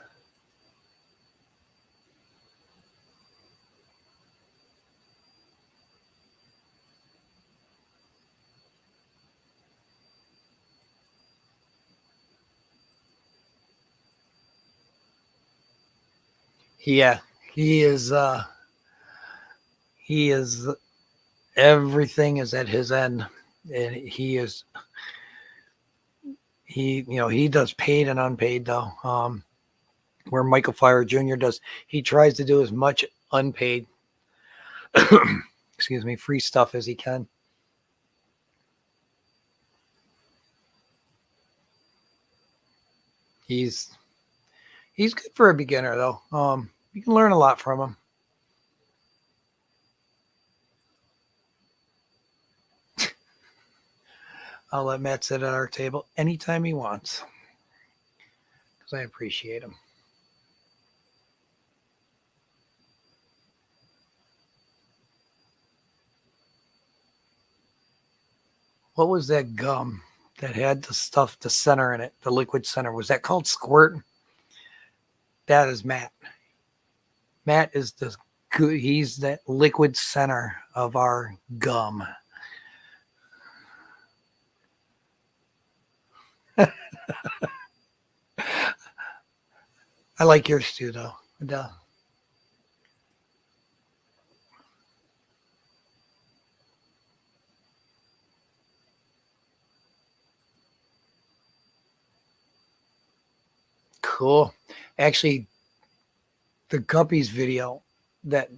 Yeah, he is everything is at his end. And he does paid and unpaid though. Where Michael Fire Jr. does, he tries to do as much unpaid, free stuff as he can. He's good for a beginner though. You can learn a lot from him. I'll let Matt sit at our table anytime he wants because I appreciate him. What was that gum that had the stuff, the center in it, the liquid center? Was that called Squirt? That is Matt. Matt is he's that liquid center of our gum. I like yours too, though. Duh. Cool. Actually, the guppies video that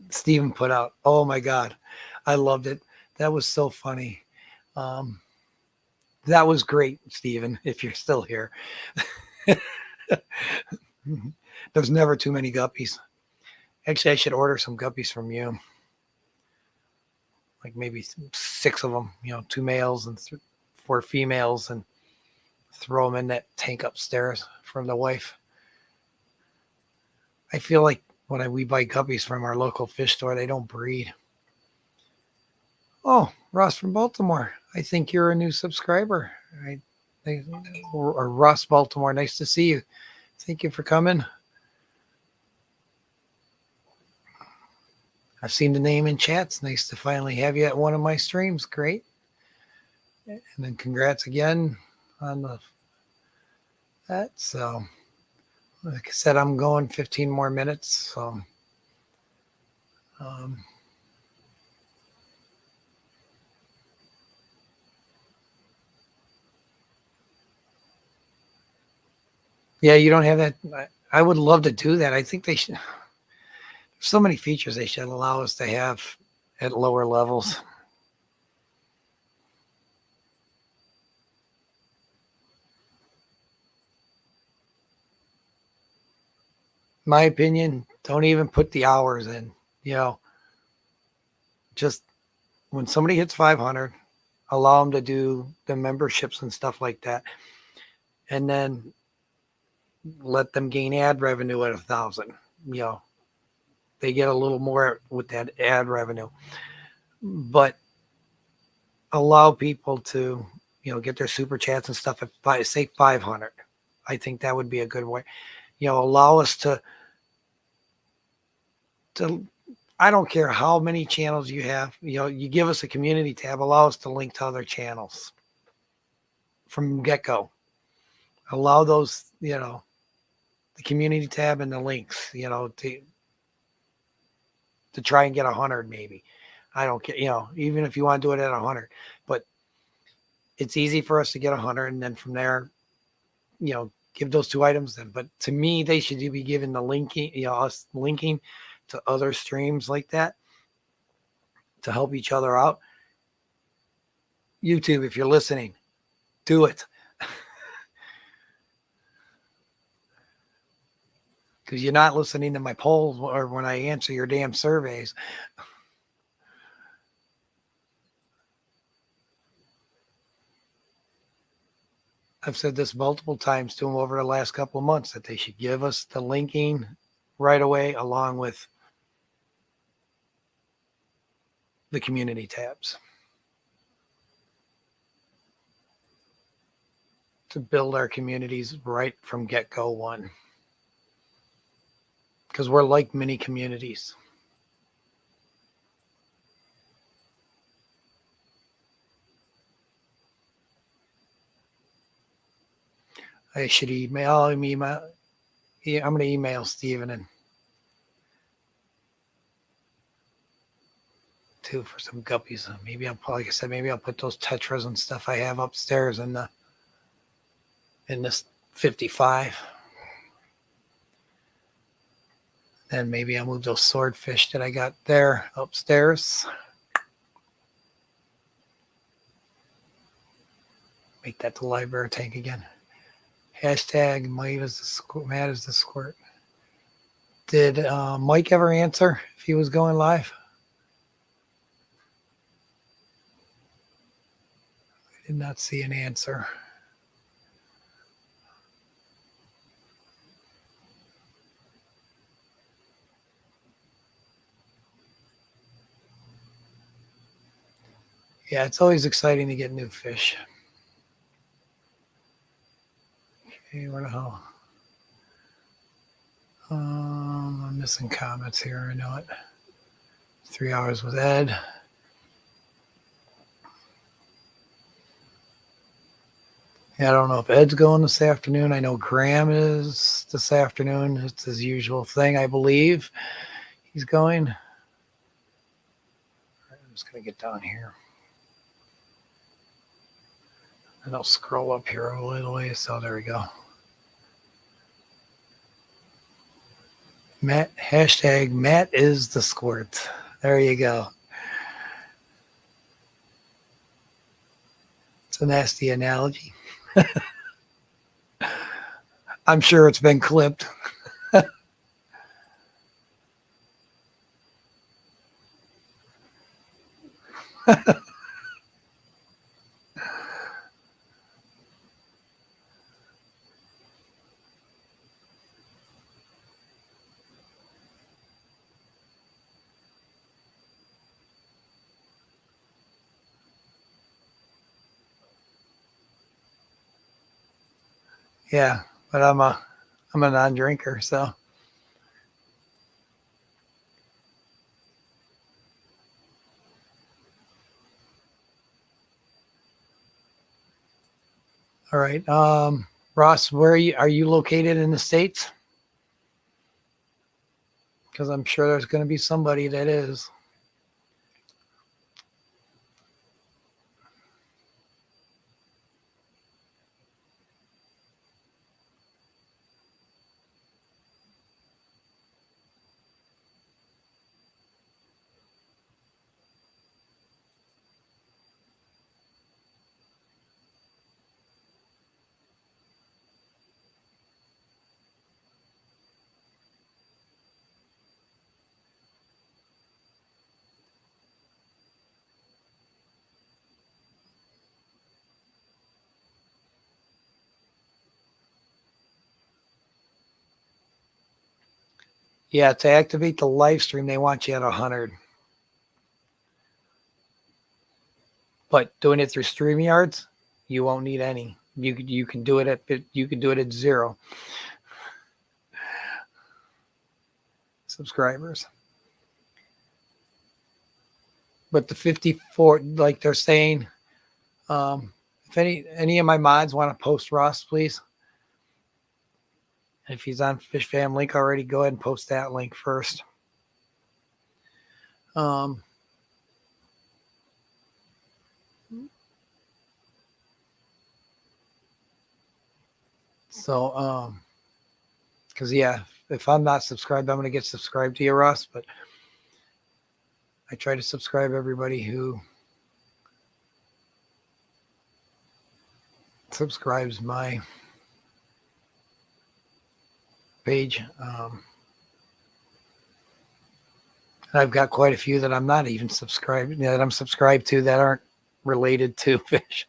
Steven put out. Oh my God. I loved it. That was so funny. That was great, Steven, if you're still here. There's never too many guppies. Actually, I should order some guppies from you. Like maybe 6 of them, 2 males and 4 females, and throw them in that tank upstairs from the wife. I feel like when we buy guppies from our local fish store, they don't breed. Oh, Ross from Baltimore. I think you're a new subscriber. Or Ross Baltimore, nice to see you. Thank you for coming. I've seen the name in chats. Nice to finally have you at one of my streams. Great. And then congrats again on that. So, like I said, I'm going 15 more minutes. So, yeah, you don't have that. I would love to do that. I think they should. So many features they should allow us to have at lower levels. My opinion, don't even put the hours in. Just when somebody hits 500, allow them to do the memberships and stuff like that, and then let them gain ad revenue at 1,000. They get a little more with that ad revenue, but allow people to get their super chats and stuff at say 500. I think that would be a good way. Allow us to I don't care how many channels you have, you give us a community tab, allow us to link to other channels from get-go. Allow those, the community tab and the links, to try and get 100 maybe. I don't care, even if you want to do it at 100, but it's easy for us to get 100, and then from there, give those 2 items then. But to me, they should be given the linking, us linking to other streams like that to help each other out. YouTube, if you're listening, do it. Because you're not listening to my polls or when I answer your damn surveys. I've said this multiple times to them over the last couple of months that they should give us the linking right away along with the community tabs to build our communities right from get-go one. Because we're like mini communities. I should email him. I'm going to email Steven and too for some guppies. Maybe like I said, maybe I'll put those tetras and stuff I have upstairs in this 55. Then maybe I'll move those swordfish that I got there upstairs. Make that the library tank again. Hashtag Matt is the squirt. Did Mike ever answer if he was going live? I did not see an answer. Yeah, it's always exciting to get new fish. Okay, where the hell? I'm missing comments here. I know it. 3 hours with Ed. Yeah, I don't know if Ed's going this afternoon. I know Graham is this afternoon. It's his usual thing, I believe. He's going. I'm just going to get down here. And I'll scroll up here a little way. So there we go. Matt, hashtag Matt is the squirt. There you go. It's a nasty analogy. I'm sure it's been clipped. Yeah, but I'm a non-drinker, so. All right. Ross, where are you located in the States? Because I'm sure there's going to be somebody that is. Yeah, to activate the live stream, they want you at 100. But doing it through StreamYards, you won't need any. You can do it at 0 subscribers. But the 54, like they're saying, if any of my mods want to post Ross, please. If he's on Fish Fam link already, go ahead and post that link first. Because yeah, if I'm not subscribed, I'm going to get subscribed to you, Ross. But I try to subscribe everybody who subscribes my page. I've got quite a few that I'm not even subscribed, that I'm subscribed to that aren't related to fish.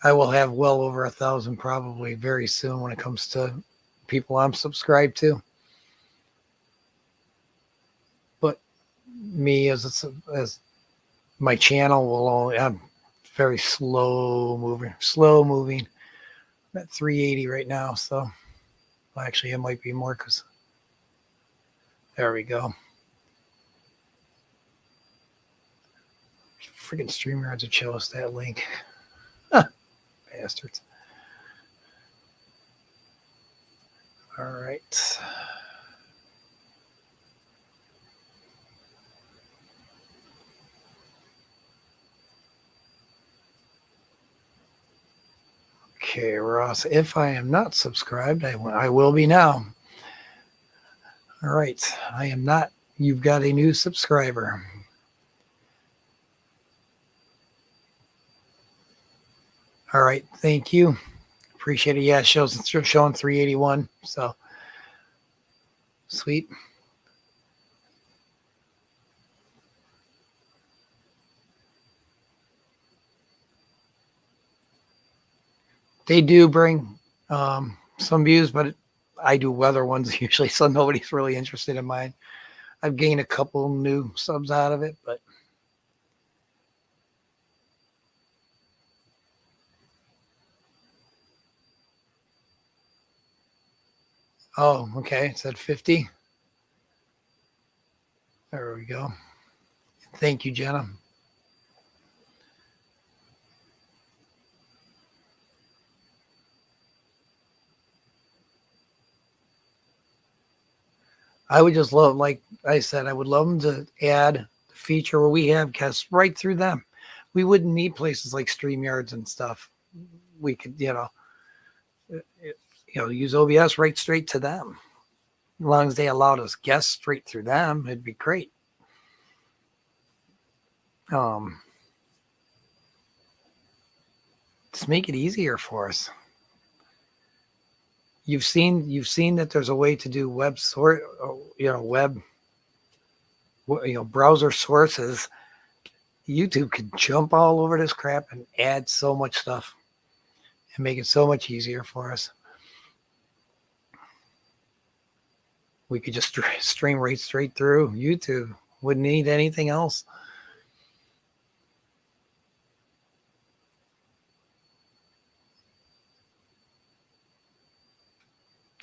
I will have well over 1,000 probably very soon when it comes to people I'm subscribed to. But me as my channel will only, I'm very slow moving. I'm at 380 right now, so well, actually it might be more because there we go. Freaking StreamYards would show us that link. Bastards. All right. Okay, Ross, if I am not subscribed, I will be now. All right, I am not. You've got a new subscriber. All right, thank you. Appreciate it. Yeah, it's showing 381. So sweet. They do bring some views, but I do weather ones usually, so nobody's really interested in mine. I've gained a couple new subs out of it, but oh, okay. It said 50. There we go. Thank you, Jenna. I would just love, like I said, I would love them to add the feature where we have guests right through them. We wouldn't need places like StreamYards and stuff. We could, use OBS right straight to them. As long as they allowed us guests straight through them, it'd be great. Just make it easier for us. You've seen that there's a way to do web browser sources. YouTube could jump all over this crap and add so much stuff and make it so much easier for us. We could just stream right straight through YouTube. Wouldn't need anything else.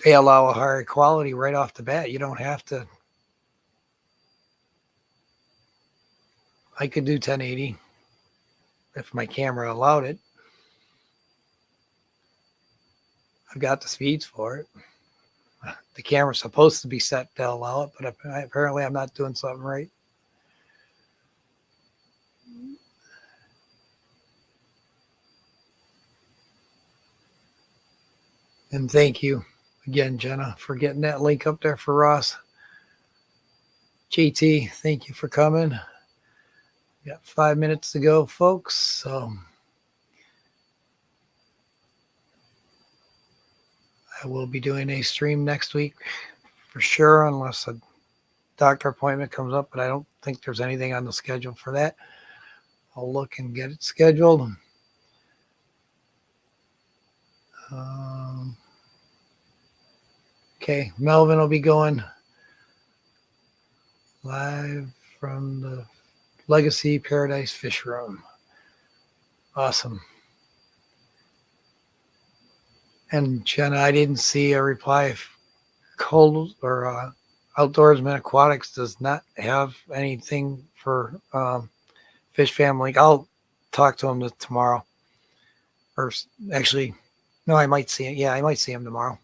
They allow a higher quality right off the bat. You don't have to. I could do 1080 if my camera allowed it. I've got the speeds for it. The camera's supposed to be set to allow it, but apparently I'm not doing something right. And thank you again, Jenna, for getting that link up there for Ross. JT, thank you for coming. We got 5 minutes to go, folks. So I will be doing a stream next week for sure, unless a doctor appointment comes up, but I don't think there's anything on the schedule for that. I'll look and get it scheduled. Okay, Melvin will be going live from the Legacy Paradise Fish Room. Awesome. And Jenna, I didn't see a reply if Cold or Outdoorsman Aquatics does not have anything for Fish Family. I'll talk to him tomorrow. Or actually, no, I might see him. Yeah, I might see him tomorrow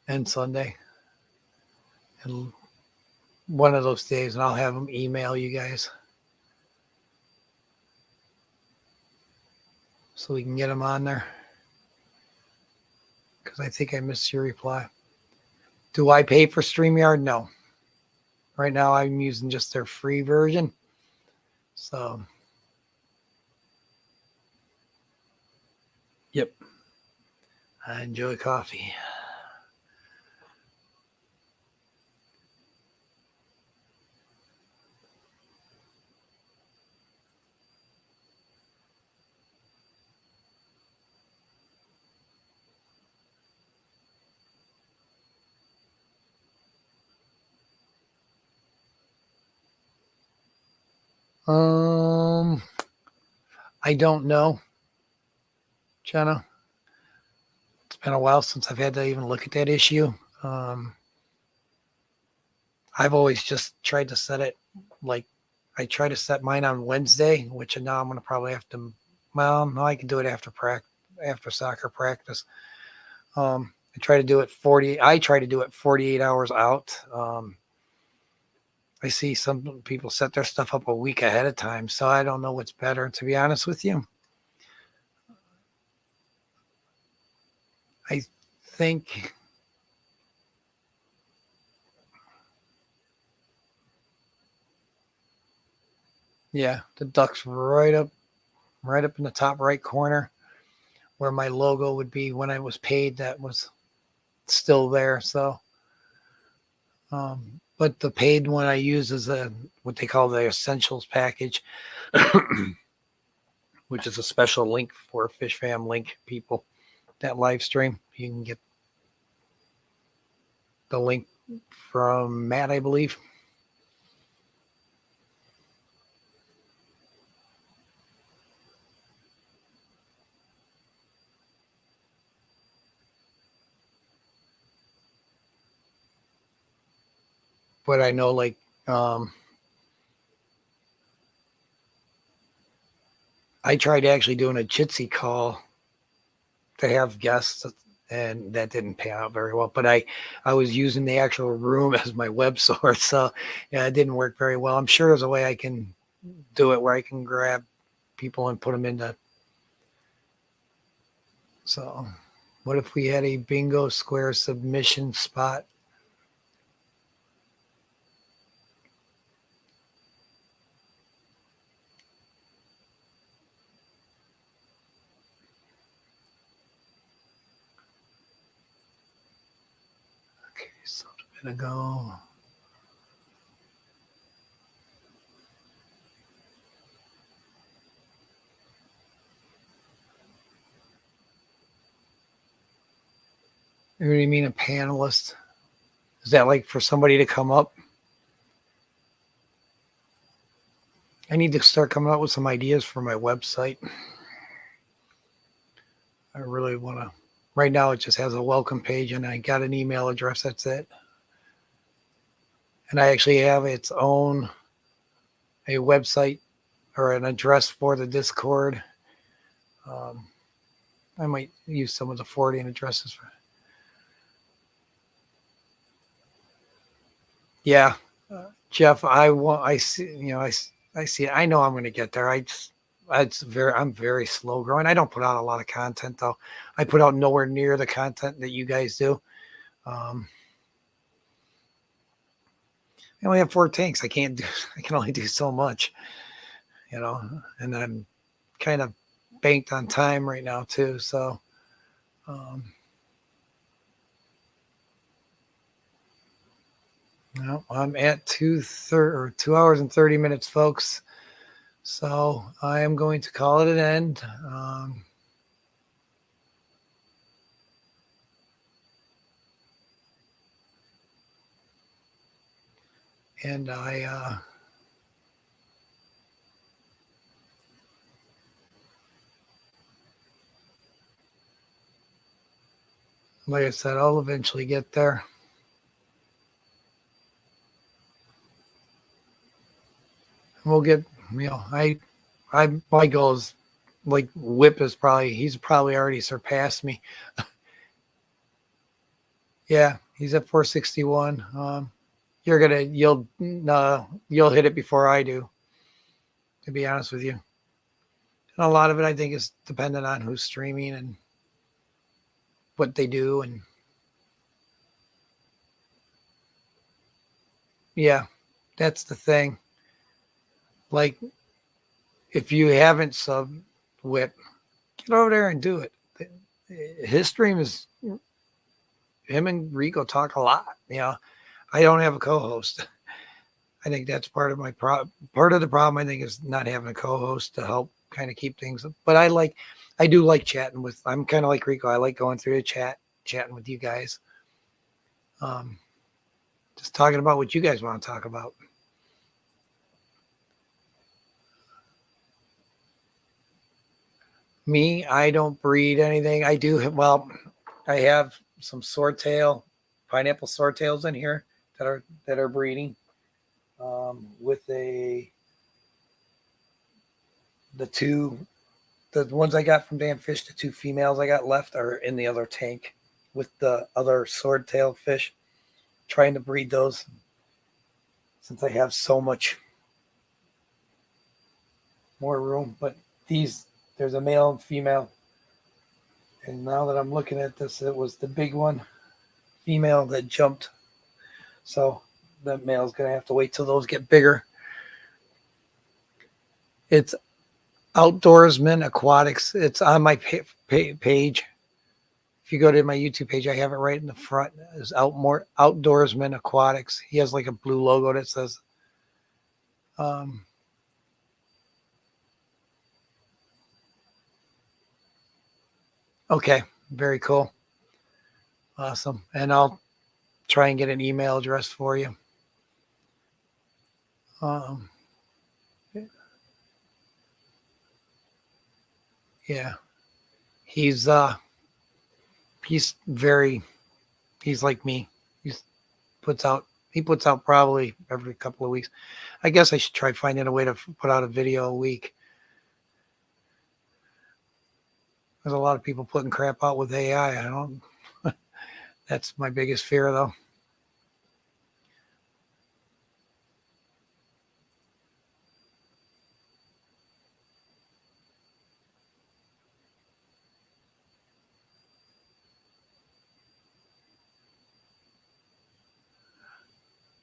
and Sunday. And one of those days, and I'll have him email you guys so we can get him on there. Because I think I missed your reply. Do I pay for StreamYard? No. Right now, I'm using just their free version. So, yep. I enjoy coffee. I don't know, Jenna. It's been a while since I've had to even look at that issue. I've always just tried to set it like I try to set mine on Wednesday, which now I'm going to probably have to. Well, no, I can do it after soccer practice. I try to do it 48 hours out. I see some people set their stuff up a week ahead of time, so I don't know what's better, to be honest with you. I think the duck's right up in the top right corner where my logo would be when I was paid. That was still there. So, but the paid one I use is what they call the essentials package, which is a special link for Fish Fam link people that live stream. You can get the link from Matt, I believe. But I know, like, I tried actually doing a Jitsi call to have guests, and that didn't pay out very well. But I was using the actual room as my web source, so yeah, it didn't work very well. I'm sure there's a way I can do it where I can grab people and put them into. So, what if we had a bingo square submission spot? Okay, so a minute ago. What do you mean a panelist? Is that like for somebody to come up? I need to start coming up with some ideas for my website. I really want to. Right now, it just has a welcome page, and I got an email address. That's it. And I actually have a website or an address for the Discord. I might use some of the forwarding addresses for. Yeah, Jeff. I see. I see. I know I'm going to get there. I'm very slow growing. I don't put out a lot of content though. I put out nowhere near the content that you guys do. I only have 4 tanks. I can only do so much, and I'm kind of banked on time right now too. So, I'm at 2 hours and 30 minutes, folks. So I am going to call it an end. And like I said, I'll eventually get there. We'll get, my goal is like Whip he's probably already surpassed me. Yeah, he's at 461. You'll hit it before I do, to be honest with you. And a lot of it, I think, is dependent on who's streaming and what they do. And yeah, that's the thing. Like, if you haven't subbed Whip, get over there and do it. His stream is, him and Rico talk a lot. I don't have a co-host. I think that's part of my part of the problem. I think is not having a co-host to help kind of keep things. But I do like chatting with. I'm kind of like Rico. I like going through the chatting with you guys. Just talking about what you guys want to talk about. Me, I don't breed anything. I do. Well, I have some swordtail, pineapple swordtails in here that are breeding. With the ones I got from Damn Fish, the 2 females I got left are in the other tank. with the other swordtail fish, trying to breed those since I have so much more room. But there's a male and female. And now that I'm looking at this, it was the big one, female, that jumped. So the male's going to have to wait till those get bigger. It's Outdoorsman Aquatics. It's on my page. If you go to my YouTube page, I have it right in the front. It's Outdoorsman Aquatics. He has like a blue logo that says okay, very cool. Awesome. And I'll try and get an email address for you. Yeah. He's like me. He puts out probably every couple of weeks. I guess I should try finding a way to put out a video a week. There's a lot of people putting crap out with AI. I don't. That's my biggest fear, though.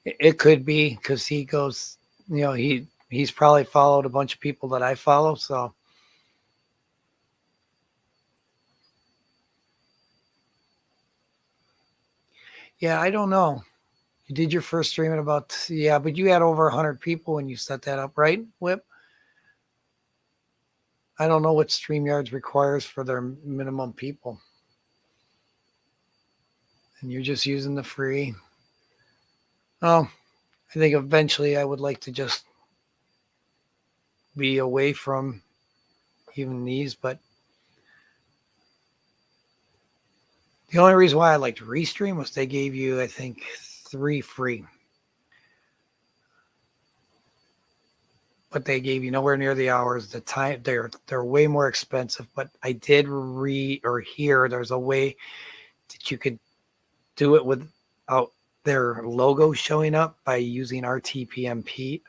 It could be because he goes, he's probably followed a bunch of people that I follow. So yeah, I don't know. You did your first stream at but you had over 100 people when you set that up, right, Whip? I don't know what StreamYards requires for their minimum people. And you're just using the free. Oh, I think eventually I would like to just be away from even these, but the only reason why I liked Restream was they gave you, I think, 3 free. But they gave you nowhere near the hours, the time. They're way more expensive. But I did hear there's a way that you could do it without their logo showing up by using RTMP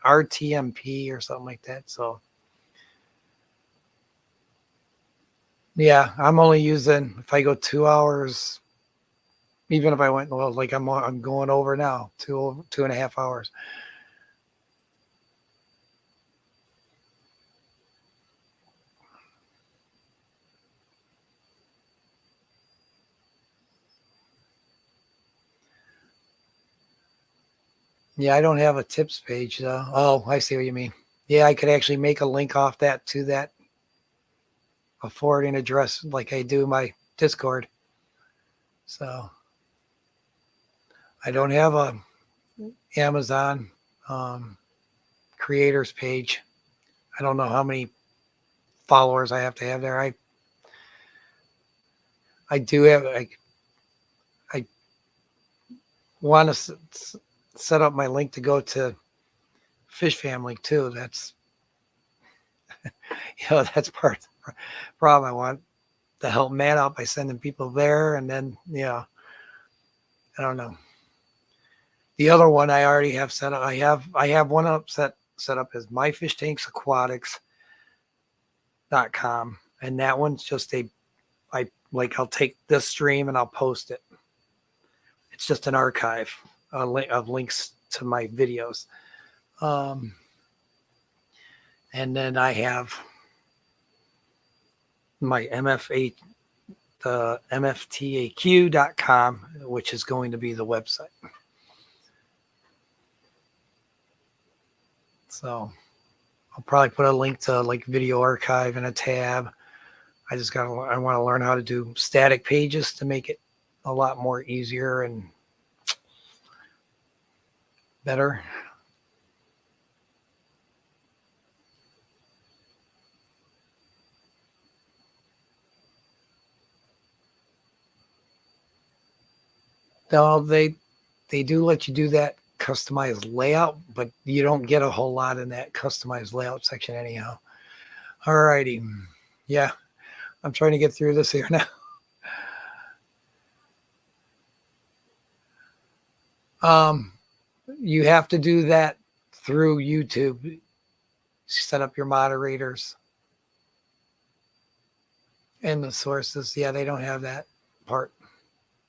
or something like that. So yeah, I'm only using, if I go 2 hours, even if I went, well, like I'm going over now, 2.5 hours. Yeah, I don't have a tips page though. Oh, I see what you mean. Yeah, I could actually make a link off that to that, a forwarding address like I do my Discord. So I don't have a Amazon creators page. I don't know how many followers I have to have there. I do have, I want to set up my link to go to Fish Family too. That's, that's part of the problem. I want to help Matt out by sending people there. And then, I don't know. The other one I already have set up. I have one up set up as MyFishTanksAquatics.com. And that one's just I'll take this stream and I'll post it. It's just an archive of links to my videos. And then I have my MFTAQ.com, which is going to be the website. So I'll probably put a link to like video archive in a tab. I want to learn how to do static pages to make it a lot more easier and better. No, they do let you do that customized layout, but you don't get a whole lot in that customized layout section anyhow. All righty. Yeah, I'm trying to get through this here now. You have to do that through YouTube. Set up your moderators and the sources. Yeah, they don't have that part.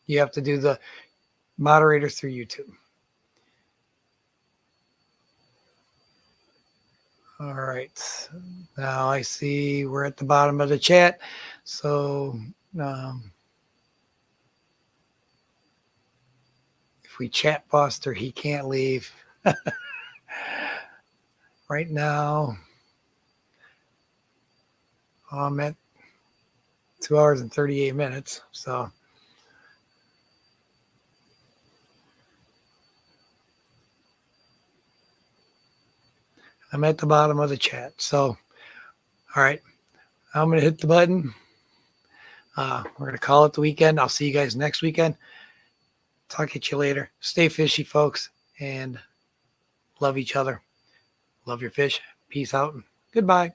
You have to do the moderators through YouTube. All right. Now I see we're at the bottom of the chat. So if we chat Foster, he can't leave. Right now, I'm at 2 hours and 38 minutes. So I'm at the bottom of the chat. So, all right, I'm going to hit the button. We're going to call it the weekend. I'll see you guys next weekend. Talk at you later. Stay fishy, folks, and love each other. Love your fish. Peace out. Goodbye.